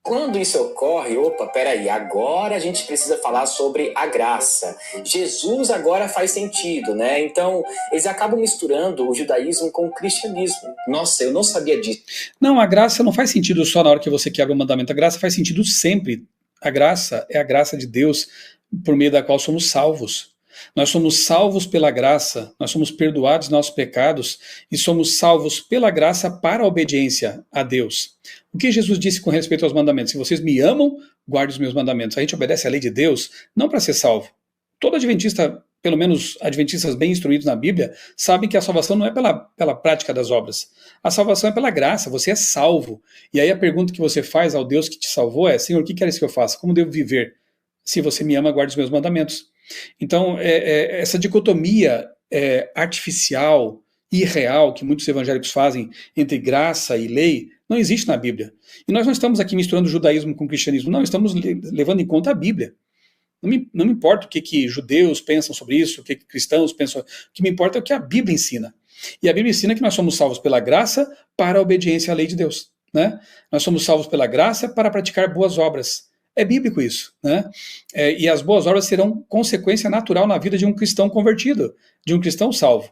Quando isso ocorre, opa, peraí, agora a gente precisa falar sobre a graça. Jesus agora faz sentido, né? Então, eles acabam misturando o judaísmo com o cristianismo. Nossa, eu não sabia disso. Não, a graça não faz sentido só na hora que você quebra o mandamento. A graça faz sentido sempre. A graça é a graça de Deus por meio da qual somos salvos. Nós somos salvos pela graça, nós somos perdoados nossos pecados e somos salvos pela graça para a obediência a Deus. O que Jesus disse com respeito aos mandamentos? Se vocês me amam, guarde os meus mandamentos. A gente obedece à lei de Deus não para ser salvo. Todo adventista, pelo menos adventistas bem instruídos na Bíblia, sabem que a salvação não é pela prática das obras. A salvação é pela graça, você é salvo. E aí a pergunta que você faz ao Deus que te salvou é: Senhor, o que queres que eu faça? Como devo viver? Se você me ama, guarde os meus mandamentos. Então, essa dicotomia artificial e irreal que muitos evangélicos fazem entre graça e lei não existe na Bíblia. E nós não estamos aqui misturando judaísmo com cristianismo, não, estamos levando em conta a Bíblia. Não me importa o que judeus pensam sobre isso, o que cristãos pensam, o que me importa é o que a Bíblia ensina. E a Bíblia ensina que nós somos salvos pela graça para a obediência à lei de Deus, né? Nós somos salvos pela graça para praticar boas obras. É bíblico isso, né? E as boas obras serão consequência natural na vida de um cristão convertido, de um cristão salvo.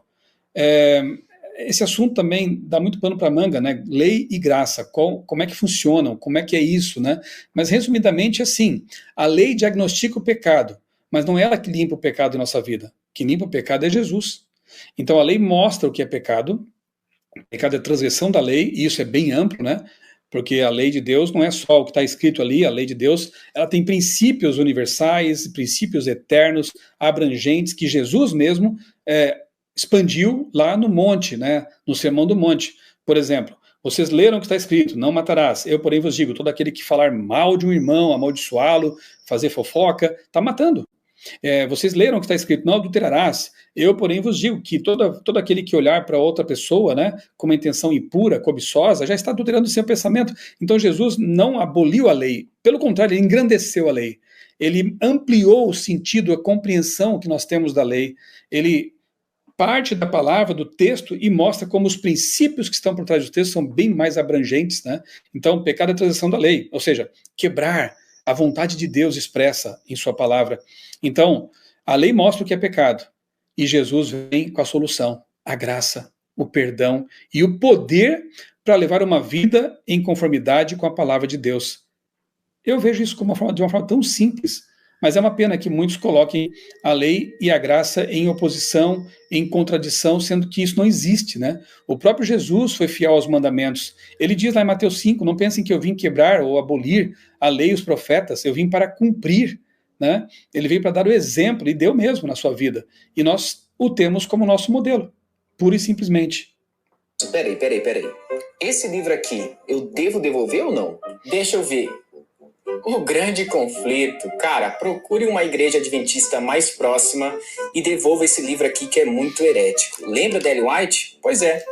Esse assunto também dá muito pano para manga, né? Lei e graça, como é que funcionam, como é que é isso, né? Mas resumidamente assim, a lei diagnostica o pecado, mas não é ela que limpa o pecado em nossa vida. Quem limpa o pecado é Jesus. Então a lei mostra o que é pecado. Pecado é transgressão da lei, e isso é bem amplo, né? Porque a lei de Deus não é só o que está escrito ali, a lei de Deus, ela tem princípios universais, princípios eternos, abrangentes, que Jesus mesmo expandiu lá no monte, né, no Sermão do Monte. Por exemplo, vocês leram o que está escrito: não matarás. Eu, porém, vos digo, todo aquele que falar mal de um irmão, amaldiçoá-lo, fazer fofoca, está matando. Vocês leram o que está escrito: não adulterarás. Eu, porém, vos digo que todo aquele que olhar para outra pessoa, né, com uma intenção impura, cobiçosa, já está adulterando o seu pensamento. Então Jesus não aboliu a lei, pelo contrário, ele engrandeceu a lei. Ele ampliou o sentido, a compreensão que nós temos da lei. Ele parte da palavra, do texto, e mostra como os princípios que estão por trás do texto são bem mais abrangentes, né? Então, pecado é a transgressão da lei, ou seja, quebrar a vontade de Deus expressa em sua palavra. Então, a lei mostra o que é pecado, e Jesus vem com a solução, a graça, o perdão e o poder para levar uma vida em conformidade com a palavra de Deus. Eu vejo isso de uma forma tão simples, mas é uma pena que muitos coloquem a lei e a graça em oposição, em contradição, sendo que isso não existe, né? O próprio Jesus foi fiel aos mandamentos. Ele diz lá em Mateus 5, não pensem que eu vim quebrar ou abolir a lei e os profetas, eu vim para cumprir, né? Ele veio para dar o exemplo, e deu mesmo na sua vida. E nós o temos como nosso modelo, pura e simplesmente. Peraí. Esse livro aqui, eu devo devolver ou não? Deixa eu ver. O grande conflito. Cara, procure uma igreja adventista mais próxima e devolva esse livro aqui que é muito herético. Lembra da Ellen White? Pois é,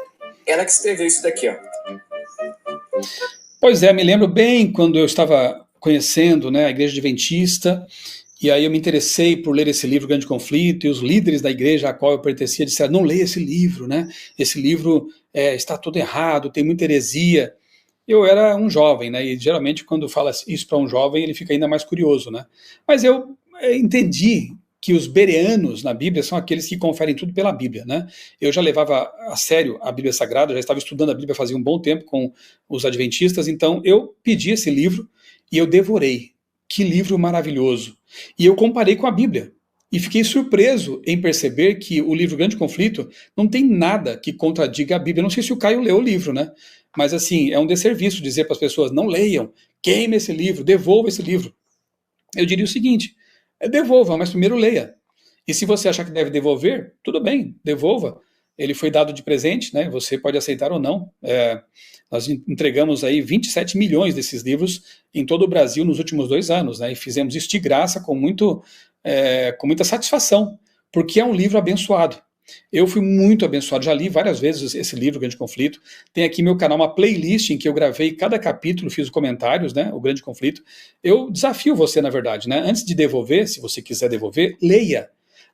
ela que escreveu isso daqui, ó. Pois é, me lembro bem quando eu estava conhecendo, né, a igreja adventista, e aí eu me interessei por ler esse livro, Grande Conflito, e os líderes da igreja a qual eu pertencia disseram: não leia esse livro, né? Esse livro está tudo errado, tem muita heresia. Eu era um jovem, né? E geralmente quando fala isso para um jovem, ele fica ainda mais curioso, né? Mas eu entendi que os bereanos na Bíblia são aqueles que conferem tudo pela Bíblia, né? Eu já levava a sério a Bíblia Sagrada, já estava estudando a Bíblia fazia um bom tempo com os adventistas, então eu pedi esse livro e eu devorei. Que livro maravilhoso! E eu comparei com a Bíblia. E fiquei surpreso em perceber que o livro Grande Conflito não tem nada que contradiga a Bíblia. Não sei se o Caio leu o livro, né? Mas assim, é um desserviço dizer para as pessoas: não leiam, queime esse livro, devolva esse livro. Eu diria o seguinte: devolva, mas primeiro leia. E se você achar que deve devolver, tudo bem, devolva. Ele foi dado de presente, né? Você pode aceitar ou não. Nós entregamos aí 27 milhões desses livros em todo o Brasil nos últimos 2 anos, né? E fizemos isso de graça com muita satisfação, porque é um livro abençoado. Eu fui muito abençoado, já li várias vezes esse livro, Grande Conflito. Tem aqui no meu canal uma playlist em que eu gravei cada capítulo, fiz os comentários, né, o Grande Conflito. Eu desafio você, na verdade, né, antes de devolver, se você quiser devolver, leia.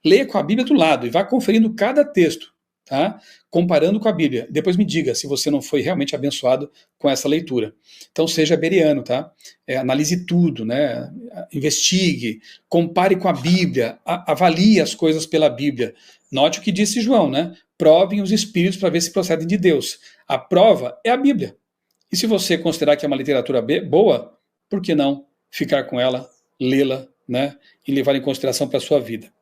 leia com a Bíblia do lado e vá conferindo cada texto, tá? Comparando com a Bíblia. Depois me diga se você não foi realmente abençoado com essa leitura. Então seja bereano, tá? Analise tudo, né? Investigue, compare com a Bíblia, avalie as coisas pela Bíblia. Note o que disse João, né? Provem os espíritos para ver se procedem de Deus. A prova é a Bíblia. E se você considerar que é uma literatura boa, por que não ficar com ela, lê-la, né? E levar em consideração para a sua vida.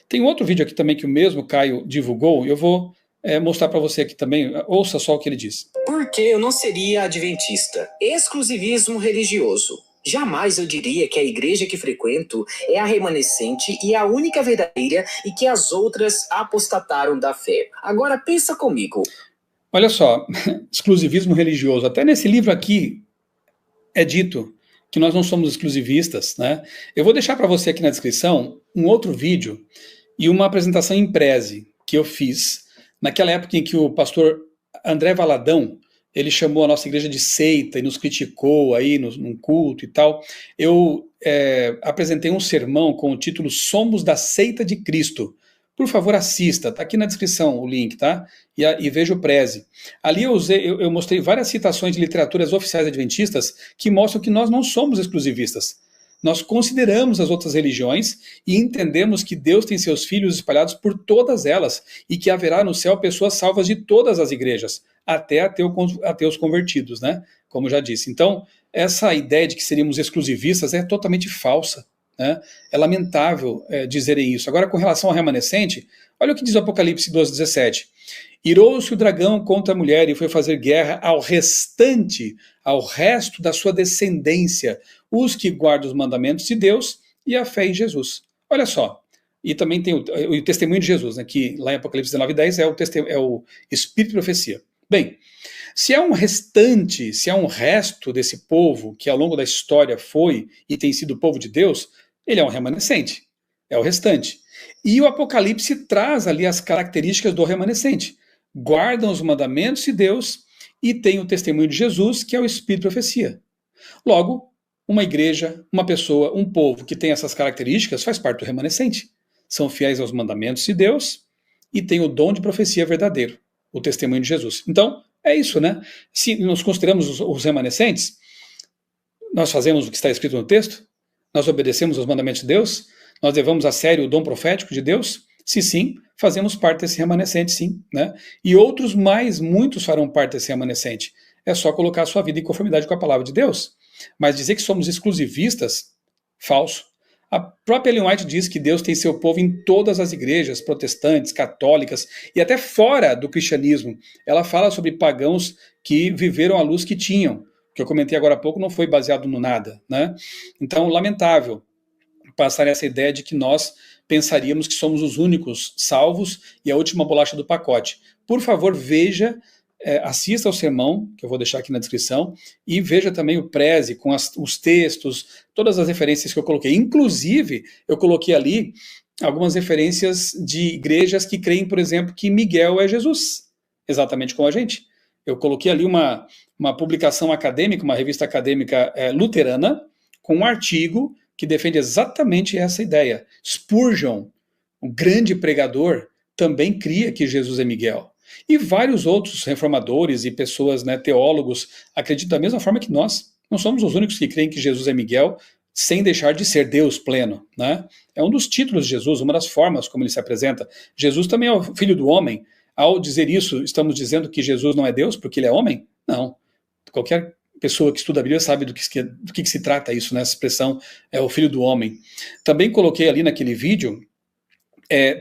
Tem outro vídeo aqui também que o mesmo Caio divulgou, eu vou mostrar para você aqui também, ouça só o que ele diz. Por que eu não seria adventista? Exclusivismo religioso. Jamais eu diria que a igreja que frequento é a remanescente e a única verdadeira e que as outras apostataram da fé. Agora pensa comigo. Olha só, exclusivismo religioso. Até nesse livro aqui é dito que nós não somos exclusivistas, né? Eu vou deixar para você aqui na descrição um outro vídeo e uma apresentação em Prezi que eu fiz naquela época em que o pastor André Valadão, ele chamou a nossa igreja de seita e nos criticou aí num culto e tal. Eu apresentei um sermão com o título Somos da Seita de Cristo. Por favor, assista, tá aqui na descrição o link, tá? E veja o Prezi. Ali eu mostrei várias citações de literaturas oficiais adventistas que mostram que nós não somos exclusivistas. Nós consideramos as outras religiões e entendemos que Deus tem seus filhos espalhados por todas elas e que haverá no céu pessoas salvas de todas as igrejas, até ateus convertidos, né? Como já disse. Então, essa ideia de que seríamos exclusivistas é totalmente falsa. Né? É lamentável dizerem isso. Agora, com relação ao remanescente, olha o que diz o Apocalipse 12:17. Irou-se o dragão contra a mulher e foi fazer guerra ao resto da sua descendência, os que guardam os mandamentos de Deus e a fé em Jesus. Olha só. E também tem o testemunho de Jesus, né, que lá em Apocalipse 19:10 é o Espírito de Profecia. Bem, se é um restante, se é um resto desse povo que ao longo da história foi e tem sido o povo de Deus, ele é um remanescente, é o restante. E o Apocalipse traz ali as características do remanescente. Guardam os mandamentos de Deus e tem o testemunho de Jesus, que é o Espírito de Profecia. Logo, uma igreja, uma pessoa, um povo que tem essas características faz parte do remanescente. São fiéis aos mandamentos de Deus e tem o dom de profecia verdadeiro, o testemunho de Jesus. Então, é isso, né? Se nós consideramos os remanescentes, nós fazemos o que está escrito no texto, nós obedecemos aos mandamentos de Deus, nós levamos a sério o dom profético de Deus? Se sim, fazemos parte desse remanescente, sim, né? E outros muitos farão parte desse remanescente. É só colocar a sua vida em conformidade com a palavra de Deus. Mas dizer que somos exclusivistas, falso. A própria Ellen White diz que Deus tem seu povo em todas as igrejas, protestantes, católicas e até fora do cristianismo. Ela fala sobre pagãos que viveram a luz que tinham. O que eu comentei agora há pouco não foi baseado no nada, né? Então, lamentável passar essa ideia de que nós pensaríamos que somos os únicos salvos e a última bolacha do pacote. Por favor, veja, assista ao sermão, que eu vou deixar aqui na descrição, e veja também o Prezi com os textos, todas as referências que eu coloquei. Inclusive, eu coloquei ali algumas referências de igrejas que creem, por exemplo, que Miguel é Jesus, exatamente como a gente. Eu coloquei ali uma publicação acadêmica, uma revista acadêmica luterana, com um artigo que defende exatamente essa ideia. Spurgeon, um grande pregador, também cria que Jesus é Miguel. E vários outros reformadores e pessoas, né, teólogos, acreditam da mesma forma que nós. Não somos os únicos que creem que Jesus é Miguel, sem deixar de ser Deus pleno. Né? É um dos títulos de Jesus, uma das formas como ele se apresenta. Jesus também é o filho do homem. Ao dizer isso, estamos dizendo que Jesus não é Deus porque ele é homem? Não. Qualquer pessoa que estuda a Bíblia sabe do que se trata isso, né? Essa expressão é o filho do homem. Também coloquei ali naquele vídeo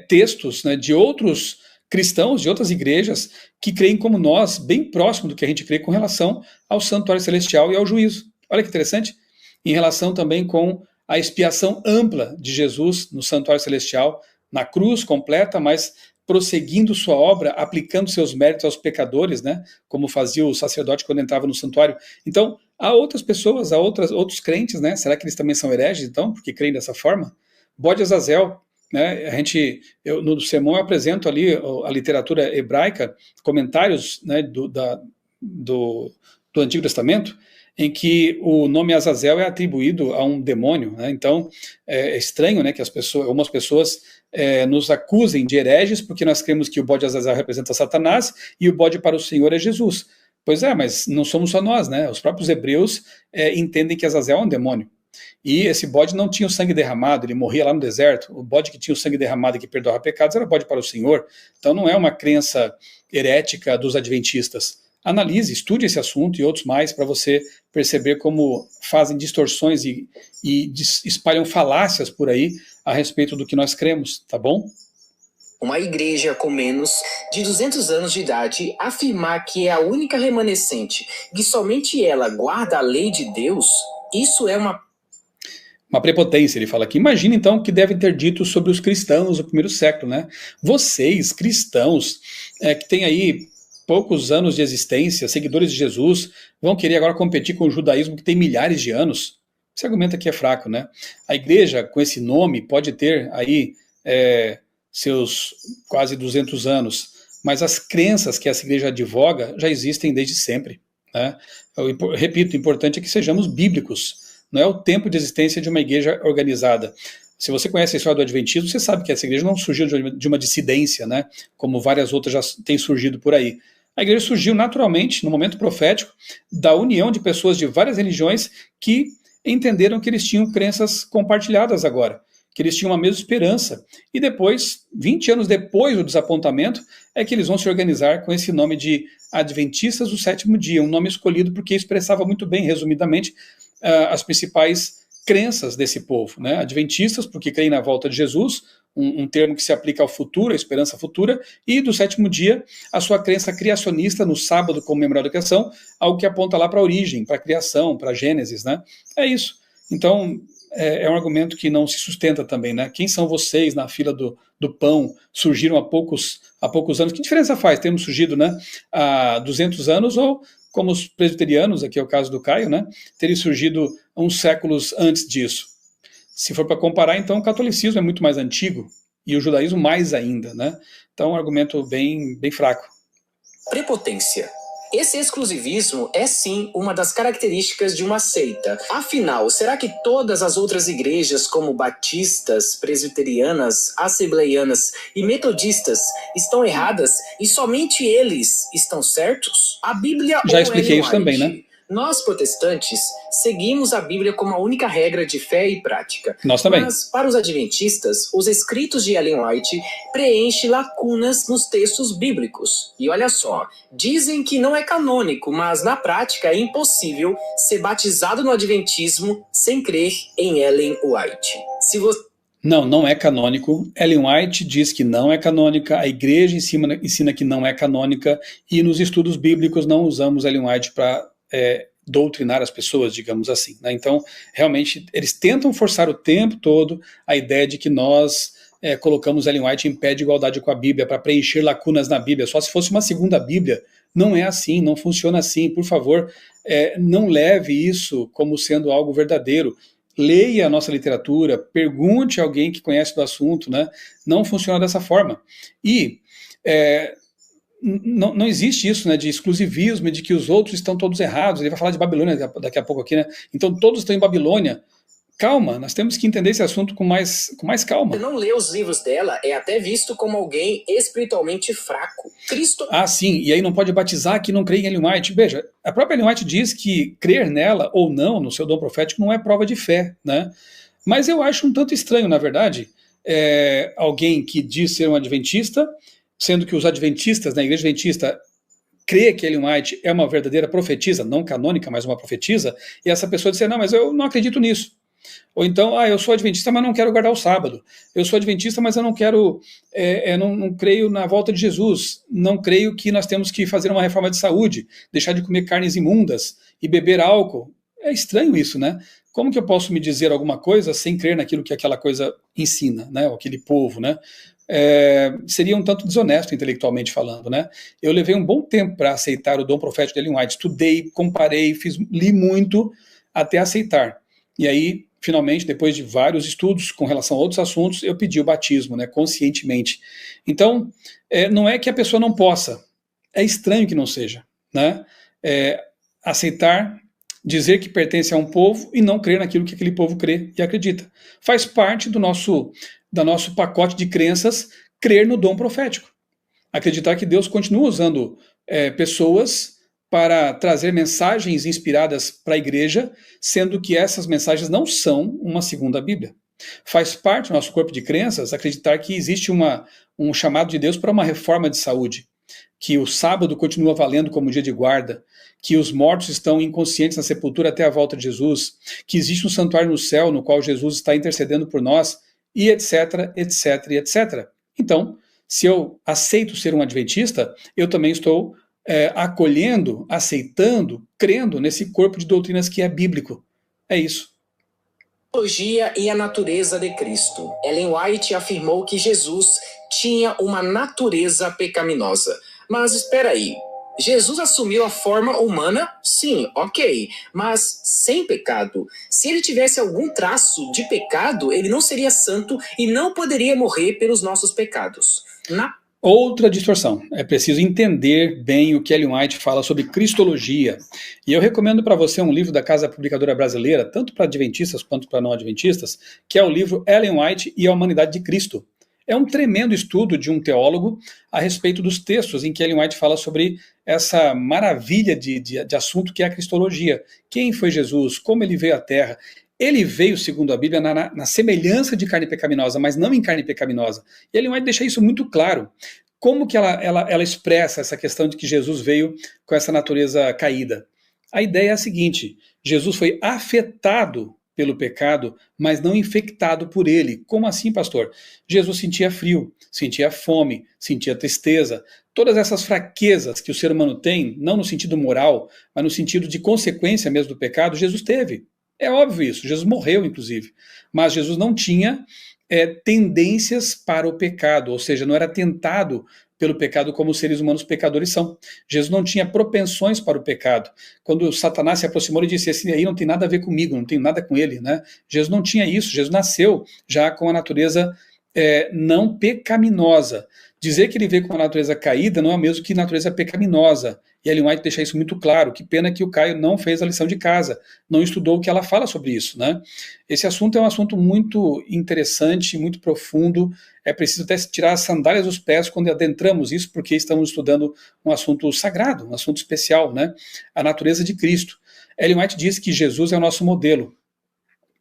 textos, né, de outros cristãos, de outras igrejas, que creem como nós, bem próximo do que a gente crê com relação ao santuário celestial e ao juízo. Olha que interessante. Em relação também com a expiação ampla de Jesus no santuário celestial, na cruz completa, mas prosseguindo sua obra, aplicando seus méritos aos pecadores, né, como fazia o sacerdote quando entrava no santuário. Então, há outras pessoas, há outros crentes, né? Será que eles também são hereges, então, porque creem dessa forma? Bode Azazel, né? No sermão eu apresento ali a literatura hebraica, comentários, né, do Antigo Testamento, em que o nome Azazel é atribuído a um demônio, né? Então é estranho, né, que algumas pessoas nos acusem de hereges, porque nós cremos que o bode Azazel representa Satanás e o bode para o Senhor é Jesus. Pois é, mas não somos só nós, né? Os próprios hebreus entendem que Azazel é um demônio. E esse bode não tinha o sangue derramado, ele morria lá no deserto. O bode que tinha o sangue derramado e que perdoava pecados era bode para o Senhor. Então não é uma crença herética dos adventistas. Analise, estude esse assunto e outros mais para você perceber como fazem distorções e espalham falácias por aí a respeito do que nós cremos, tá bom? Uma igreja com menos de 200 anos de idade afirmar que é a única remanescente, que somente ela guarda a lei de Deus, isso é uma prepotência, ele fala aqui. Imagina então o que devem ter dito sobre os cristãos do primeiro século, né? Vocês, cristãos, que têm aí poucos anos de existência, seguidores de Jesus, vão querer agora competir com o judaísmo que tem milhares de anos? Esse argumento aqui é fraco, né? A igreja com esse nome pode ter aí seus quase 200 anos, mas as crenças que essa igreja advoga já existem desde sempre, né? Eu repito, o importante é que sejamos bíblicos. Não é o tempo de existência de uma igreja organizada. Se você conhece a história do Adventismo, você sabe que essa igreja não surgiu de uma dissidência, né? Como várias outras já têm surgido por aí. A igreja surgiu naturalmente, no momento profético, da união de pessoas de várias religiões que entenderam que eles tinham crenças compartilhadas agora, que eles tinham a mesma esperança. E depois, 20 anos depois do desapontamento, é que eles vão se organizar com esse nome de Adventistas do Sétimo Dia, um nome escolhido porque expressava muito bem, resumidamente, as principais crenças desse povo, né? Adventistas, porque creem na volta de Jesus, um termo que se aplica ao futuro, à esperança futura, e do sétimo dia, a sua crença criacionista no sábado como memorial da criação, algo que aponta lá para a origem, para a criação, para a Gênesis, né? É isso. Então, é um argumento que não se sustenta também, né? Quem são vocês na fila do pão? Surgiram há poucos anos. Que diferença faz termos surgido, né, há 200 anos ou, como os presbiterianos, aqui é o caso do Caio, né, terem surgido uns séculos antes disso? Se for para comparar, então o catolicismo é muito mais antigo e o judaísmo mais ainda, né? Então, um argumento bem fraco. Prepotência. Esse exclusivismo é sim uma das características de uma seita. Afinal, será que todas as outras igrejas, como batistas, presbiterianas, assembleianas e metodistas, estão erradas e somente eles estão certos? A Bíblia já expliquei isso também, né? Nós, protestantes, seguimos a Bíblia como a única regra de fé e prática. Nós também. Mas, para os adventistas, os escritos de Ellen White preenchem lacunas nos textos bíblicos. E olha só, dizem que não é canônico, mas na prática é impossível ser batizado no adventismo sem crer em Ellen White. Não é canônico. Ellen White diz que não é canônica, a igreja ensina que não é canônica, e nos estudos bíblicos não usamos Ellen White para doutrinar as pessoas, digamos assim, né? Então, realmente, eles tentam forçar o tempo todo a ideia de que nós colocamos Ellen White em pé de igualdade com a Bíblia, para preencher lacunas na Bíblia. Só se fosse uma segunda Bíblia. Não é assim, não funciona assim. Por favor, não leve isso como sendo algo verdadeiro. Leia a nossa literatura, pergunte a alguém que conhece do assunto, né? Não funciona dessa forma. E não existe isso, né, de exclusivismo, de que os outros estão todos errados. Ele vai falar de Babilônia daqui a pouco aqui, né? Então todos estão em Babilônia. Calma, nós temos que entender esse assunto com mais calma. Você não lê os livros dela, é até visto como alguém espiritualmente fraco. Cristo... Ah, sim, e aí não pode batizar que não crê em Ellen White. Veja, a própria Ellen White diz que crer nela ou não, no seu dom profético, não é prova de fé, né? Mas eu acho um tanto estranho, na verdade, alguém que diz ser um adventista, sendo que os adventistas, na igreja adventista, crê que Ellen White é uma verdadeira profetisa, não canônica, mas uma profetisa, e essa pessoa dizer, não, mas eu não acredito nisso. Ou então, eu sou adventista, mas não quero guardar o sábado. Eu sou adventista, mas eu não quero, não creio na volta de Jesus. Não creio que nós temos que fazer uma reforma de saúde, deixar de comer carnes imundas e beber álcool. É estranho isso, né? Como que eu posso me dizer alguma coisa sem crer naquilo que aquela coisa ensina, né? Ou aquele povo, né? Seria um tanto desonesto intelectualmente falando, né? Eu levei um bom tempo para aceitar o dom profético de Ellen White. Estudei, comparei, li muito até aceitar. E aí, finalmente, depois de vários estudos com relação a outros assuntos, eu pedi o batismo, né, conscientemente. Então, não é que a pessoa não possa, é estranho que não seja, né? Aceitar, dizer que pertence a um povo e não crer naquilo que aquele povo crê e acredita. Faz parte do nosso do nosso pacote de crenças crer no dom profético. Acreditar que Deus continua usando pessoas para trazer mensagens inspiradas para a igreja, sendo que essas mensagens não são uma segunda Bíblia. Faz parte do nosso corpo de crenças acreditar que existe um chamado de Deus para uma reforma de saúde, que o sábado continua valendo como dia de guarda, que os mortos estão inconscientes na sepultura até a volta de Jesus, que existe um santuário no céu no qual Jesus está intercedendo por nós, e etc, etc, etc. Então, se eu aceito ser um adventista, eu também estou acolhendo, aceitando, crendo nesse corpo de doutrinas que é bíblico. É isso. Teologia e a natureza de Cristo. Ellen White afirmou que Jesus tinha uma natureza pecaminosa. Mas espera aí, Jesus assumiu a forma humana? Sim, ok, mas sem pecado. Se ele tivesse algum traço de pecado, ele não seria santo e não poderia morrer pelos nossos pecados. Outra distorção. É preciso entender bem o que Ellen White fala sobre cristologia. E eu recomendo para você um livro da Casa Publicadora Brasileira, tanto para adventistas quanto para não adventistas, que é o livro Ellen White e a Humanidade de Cristo. É um tremendo estudo de um teólogo a respeito dos textos em que Ellen White fala sobre essa maravilha de assunto que é a cristologia. Quem foi Jesus? Como ele veio à Terra? Ele veio, segundo a Bíblia, na semelhança de carne pecaminosa, mas não em carne pecaminosa. E Ellen White deixa isso muito claro. Como que ela expressa essa questão de que Jesus veio com essa natureza caída? A ideia é a seguinte: Jesus foi afetado pelo pecado, mas não infectado por ele. Como assim, pastor? Jesus sentia frio, sentia fome, sentia tristeza. Todas essas fraquezas que o ser humano tem, não no sentido moral, mas no sentido de consequência mesmo do pecado, Jesus teve. É óbvio isso, Jesus morreu, inclusive. Mas Jesus não tinha tendências para o pecado, ou seja, não era tentado pelo pecado como os seres humanos pecadores são. Jesus não tinha propensões para o pecado. Quando Satanás se aproximou, ele disse, esse aí não tem nada a ver comigo, não tem nada com ele, né? Jesus não tinha isso, Jesus nasceu já com a natureza não pecaminosa. Dizer que ele veio com a natureza caída não é o mesmo que natureza pecaminosa. E Ellen White deixa isso muito claro. Que pena que o Caio não fez a lição de casa, não estudou o que ela fala sobre isso, né? Esse assunto é um assunto muito interessante, muito profundo. É preciso até tirar as sandálias dos pés quando adentramos isso, porque estamos estudando um assunto sagrado, um assunto especial, né? A natureza de Cristo. Ellen White diz que Jesus é o nosso modelo.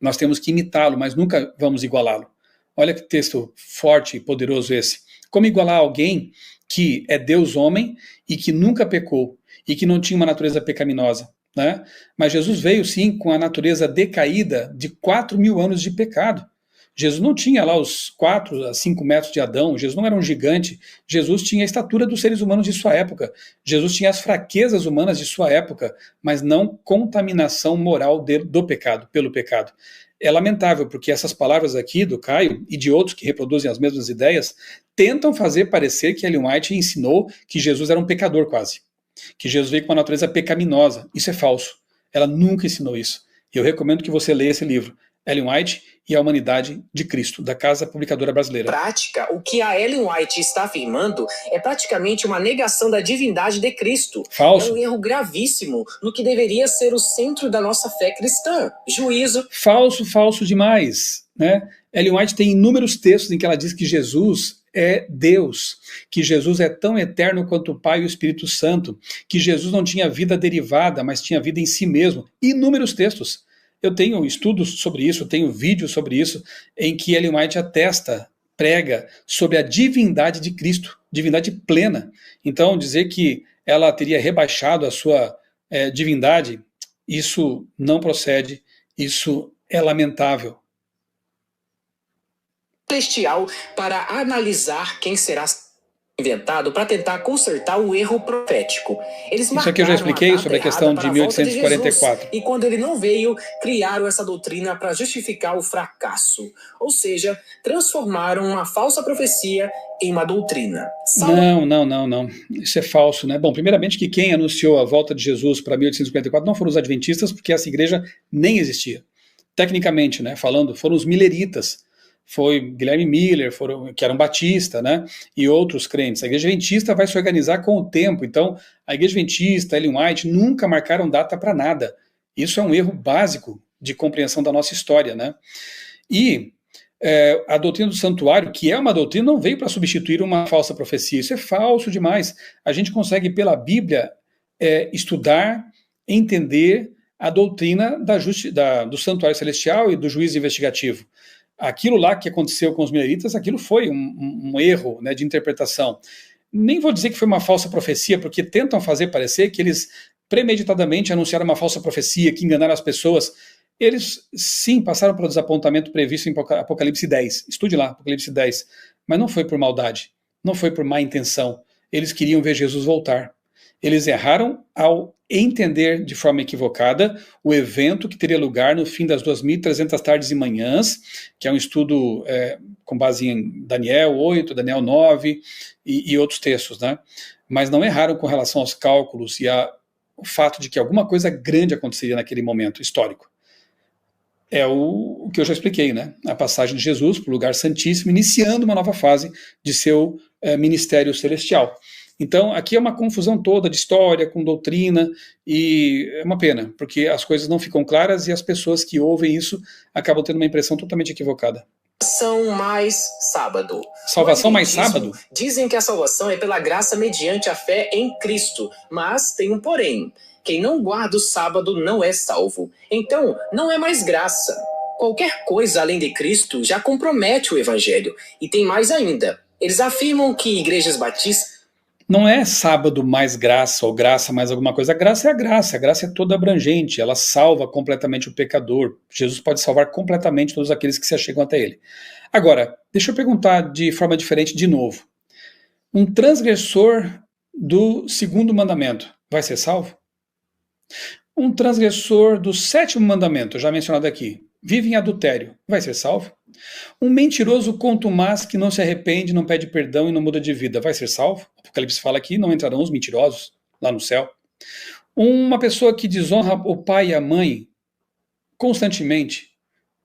Nós temos que imitá-lo, mas nunca vamos igualá-lo. Olha que texto forte e poderoso esse. Como igualar alguém que é Deus homem e que nunca pecou e que não tinha uma natureza pecaminosa, né? Mas Jesus veio sim com a natureza decaída de 4.000 anos de pecado. Jesus não tinha lá os 4 a 5 metros de Adão, Jesus não era um gigante, Jesus tinha a estatura dos seres humanos de sua época, Jesus tinha as fraquezas humanas de sua época, mas não contaminação moral do pecado, pelo pecado. É lamentável, porque essas palavras aqui do Caio e de outros que reproduzem as mesmas ideias tentam fazer parecer que Ellen White ensinou que Jesus era um pecador quase, que Jesus veio com uma natureza pecaminosa. Isso é falso. Ela nunca ensinou isso. E eu recomendo que você leia esse livro, Ellen White e a Humanidade de Cristo, da Casa Publicadora Brasileira. Prática, o que a Ellen White está afirmando é praticamente uma negação da divindade de Cristo. Falso. É um erro gravíssimo no que deveria ser o centro da nossa fé cristã. Juízo. Falso, falso demais, né? Ellen White tem inúmeros textos em que ela diz que Jesus é Deus, que Jesus é tão eterno quanto o Pai e o Espírito Santo, que Jesus não tinha vida derivada, mas tinha vida em si mesmo. Inúmeros textos. Eu tenho estudos sobre isso, tenho vídeos sobre isso, em que Ellen White atesta, prega sobre a divindade de Cristo, divindade plena. Então, dizer que ela teria rebaixado a sua divindade, isso não procede, isso é lamentável. Celestial para analisar quem será inventado para tentar consertar o erro profético. Eles isso aqui eu já expliquei sobre a questão de 1844. E quando ele não veio, criaram essa doutrina para justificar o fracasso. Ou seja, transformaram uma falsa profecia em uma doutrina. Não. Isso é falso, né? Bom, primeiramente que quem anunciou a volta de Jesus para 1844 não foram os adventistas, porque essa igreja nem existia. Tecnicamente, né, falando, foram os mileritas. Foi Guilherme Miller, que era um batista, né, e outros crentes. A igreja adventista vai se organizar com o tempo, então a igreja adventista, Ellen White, nunca marcaram data para nada. Isso é um erro básico de compreensão da nossa história, né. E a doutrina do santuário, que é uma doutrina, não veio para substituir uma falsa profecia. Isso é falso demais. A gente consegue, pela Bíblia, estudar, entender a doutrina do santuário celestial e do juízo investigativo. Aquilo lá que aconteceu com os mileritas, aquilo foi um erro, né, de interpretação. Nem vou dizer que foi uma falsa profecia, porque tentam fazer parecer que eles premeditadamente anunciaram uma falsa profecia, que enganaram as pessoas. Eles, sim, passaram pelo desapontamento previsto em Apocalipse 10. Estude lá, Apocalipse 10. Mas não foi por maldade, não foi por má intenção. Eles queriam ver Jesus voltar. Eles erraram ao entender de forma equivocada o evento que teria lugar no fim das 2.300 tardes e manhãs, que é um estudo com base em Daniel 8, Daniel 9 e outros textos, né? Mas não erraram com relação aos cálculos e ao fato de que alguma coisa grande aconteceria naquele momento histórico. É o que eu já expliquei, né? A passagem de Jesus para o lugar santíssimo, iniciando uma nova fase de seu ministério celestial. Então, aqui é uma confusão toda de história com doutrina, e é uma pena, porque as coisas não ficam claras e as pessoas que ouvem isso acabam tendo uma impressão totalmente equivocada. Salvação mais sábado. Salvação mais sábado? Dizem que a salvação é pela graça mediante a fé em Cristo, mas tem um porém. Quem não guarda o sábado não é salvo. Então, não é mais graça. Qualquer coisa além de Cristo já compromete o evangelho. E tem mais ainda. Eles afirmam que igrejas batistas... Não é sábado mais graça ou graça mais alguma coisa. A graça é toda abrangente, ela salva completamente o pecador. Jesus pode salvar completamente todos aqueles que se achegam até ele. Agora, deixa eu perguntar de forma diferente de novo. Um transgressor do 2º mandamento vai ser salvo? Um transgressor do 7º mandamento, já mencionado aqui, vive em adultério, vai ser salvo? Um mentiroso contumaz que não se arrepende, não pede perdão e não muda de vida, vai ser salvo? O Apocalipse fala que não entrarão os mentirosos lá no céu. Uma pessoa que desonra o pai e a mãe constantemente,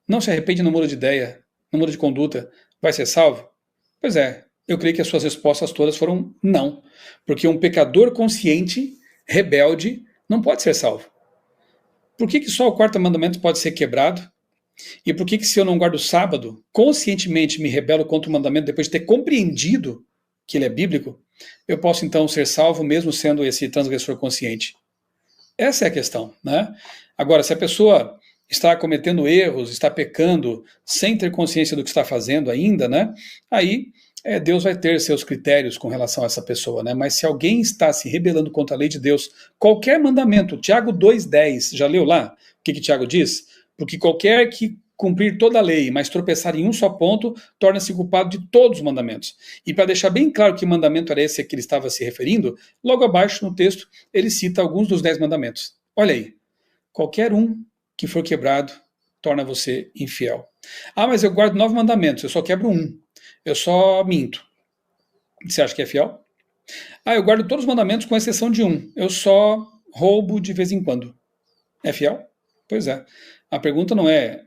não se arrepende, não muda de ideia, não muda de conduta, vai ser salvo? Pois é, eu creio que as suas respostas todas foram não, porque um pecador consciente, rebelde, não pode ser salvo. Por que só o 4º mandamento pode ser quebrado? E por que se eu não guardo o sábado, conscientemente me rebelo contra o mandamento depois de ter compreendido que ele é bíblico, eu posso então ser salvo mesmo sendo esse transgressor consciente? Essa é a questão, né? Agora, se a pessoa está cometendo erros, está pecando, sem ter consciência do que está fazendo ainda, né? Aí Deus vai ter seus critérios com relação a essa pessoa, né? Mas se alguém está se rebelando contra a lei de Deus, qualquer mandamento, Tiago 2,10, já leu lá? O que Tiago diz? Porque qualquer que cumprir toda a lei, mas tropeçar em um só ponto, torna-se culpado de todos os mandamentos. E para deixar bem claro que mandamento era esse a que ele estava se referindo, logo abaixo no texto ele cita alguns dos 10 mandamentos. Olha aí, qualquer um que for quebrado torna você infiel. Ah, mas eu guardo 9 mandamentos, eu só quebro um, eu só minto. Você acha que é fiel? Ah, eu guardo todos os mandamentos com exceção de um, eu só roubo de vez em quando. É fiel? Pois é. A pergunta não é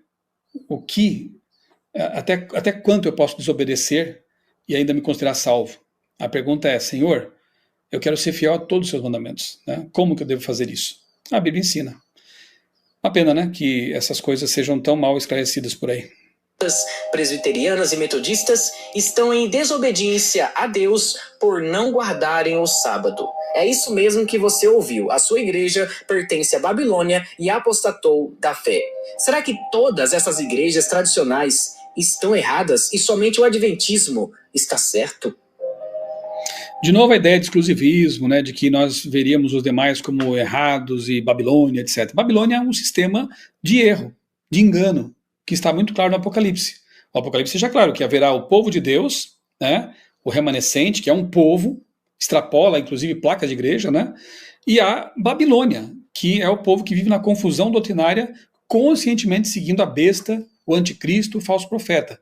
até quanto eu posso desobedecer e ainda me considerar salvo. A pergunta é, Senhor, eu quero ser fiel a todos os seus mandamentos, né? Como que eu devo fazer isso? A Bíblia ensina. Uma pena, né, que essas coisas sejam tão mal esclarecidas por aí. Presbiterianas e metodistas estão em desobediência a Deus por não guardarem o sábado. É isso mesmo que você ouviu. A sua igreja pertence à Babilônia e apostatou da fé. Será que todas essas igrejas tradicionais estão erradas e somente o adventismo está certo? De novo a ideia de exclusivismo, né, de que nós veríamos os demais como errados e Babilônia, etc. Babilônia é um sistema de erro, de engano, que está muito claro no Apocalipse. O Apocalipse deixa claro que haverá o povo de Deus, né, o remanescente, que é um povo, extrapola inclusive placas de igreja, né, e a Babilônia, que é o povo que vive na confusão doutrinária, conscientemente seguindo a besta, o anticristo, o falso profeta.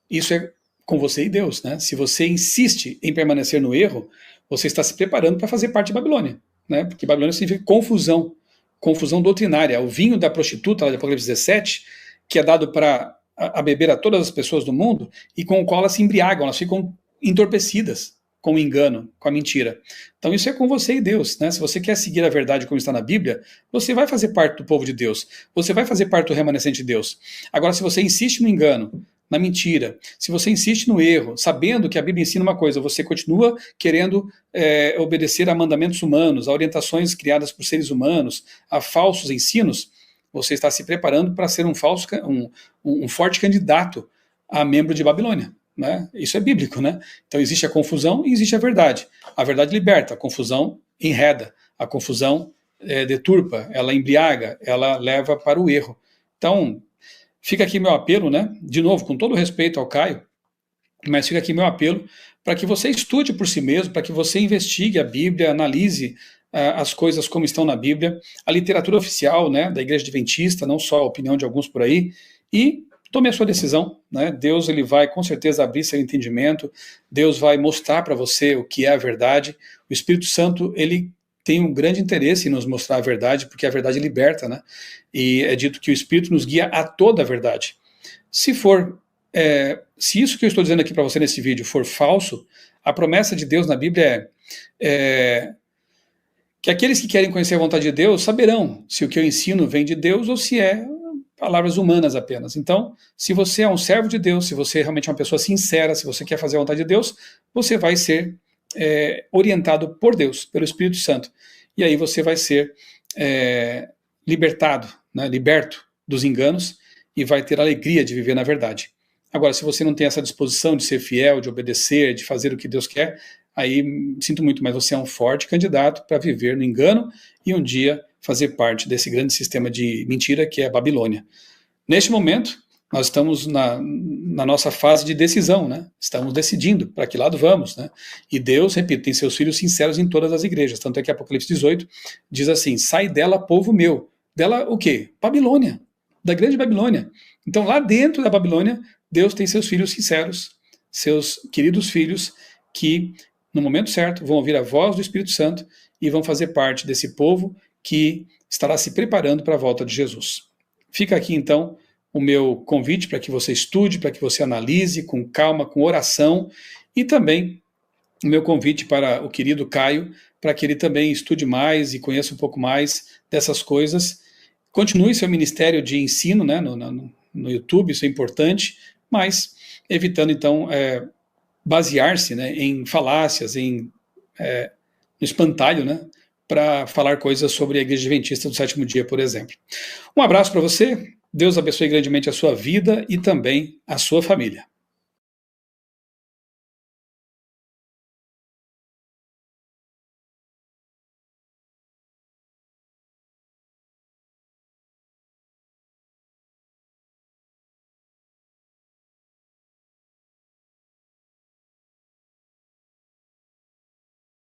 Isso é com você e Deus, né? Se você insiste em permanecer no erro, você está se preparando para fazer parte de Babilônia, né? Porque Babilônia significa confusão doutrinária. O vinho da prostituta, lá de Apocalipse 17, que é dado para a beber a todas as pessoas do mundo, e com o qual elas se embriagam, elas ficam entorpecidas com o engano, com a mentira. Então isso é com você e Deus, né? Se você quer seguir a verdade como está na Bíblia, você vai fazer parte do povo de Deus, você vai fazer parte do remanescente de Deus. Agora, se você insiste no engano, na mentira, se você insiste no erro, sabendo que a Bíblia ensina uma coisa, você continua querendo obedecer a mandamentos humanos, a orientações criadas por seres humanos, a falsos ensinos, você está se preparando para ser um forte candidato a membro de Babilônia. Né? Isso é bíblico, né? Então existe a confusão e existe a verdade. A verdade liberta, a confusão enreda, a confusão deturpa, ela embriaga, ela leva para o erro. Então, fica aqui meu apelo, né? De novo, com todo respeito ao Caio, mas fica aqui meu apelo para que você estude por si mesmo, para que você investigue a Bíblia, analise as coisas como estão na Bíblia, a literatura oficial, né, da Igreja Adventista, não só a opinião de alguns por aí, e tome a sua decisão, né? Deus ele vai com certeza abrir seu entendimento, Deus vai mostrar para você o que é a verdade, o Espírito Santo ele tem um grande interesse em nos mostrar a verdade, porque a verdade liberta, né? E é dito que o Espírito nos guia a toda a verdade. Se isso que eu estou dizendo aqui para você nesse vídeo for falso, a promessa de Deus na Bíblia é que aqueles que querem conhecer a vontade de Deus saberão se o que eu ensino vem de Deus ou se é palavras humanas apenas. Então, se você é um servo de Deus, se você realmente é uma pessoa sincera, se você quer fazer a vontade de Deus, você vai ser orientado por Deus, pelo Espírito Santo. E aí você vai ser libertado, né, liberto dos enganos e vai ter a alegria de viver na verdade. Agora, se você não tem essa disposição de ser fiel, de obedecer, de fazer o que Deus quer, aí sinto muito, mas você é um forte candidato para viver no engano e um dia fazer parte desse grande sistema de mentira que é a Babilônia. Neste momento, nós estamos na nossa fase de decisão, né? Estamos decidindo para que lado vamos, né? E Deus, repito, tem seus filhos sinceros em todas as igrejas, tanto é que Apocalipse 18 diz assim, sai dela, povo meu. Dela o quê? Babilônia, da grande Babilônia. Então lá dentro da Babilônia, Deus tem seus filhos sinceros, seus queridos filhos que no momento certo vão ouvir a voz do Espírito Santo e vão fazer parte desse povo que estará se preparando para a volta de Jesus. Fica aqui então o meu convite para que você estude, para que você analise com calma, com oração, e também o meu convite para o querido Caio, para que ele também estude mais e conheça um pouco mais dessas coisas. Continue seu ministério de ensino, né, no YouTube, isso é importante, mas evitando então basear-se, né, em falácias, no espantalho, né, para falar coisas sobre a Igreja Adventista do Sétimo Dia, por exemplo. Um abraço para você, Deus abençoe grandemente a sua vida e também a sua família.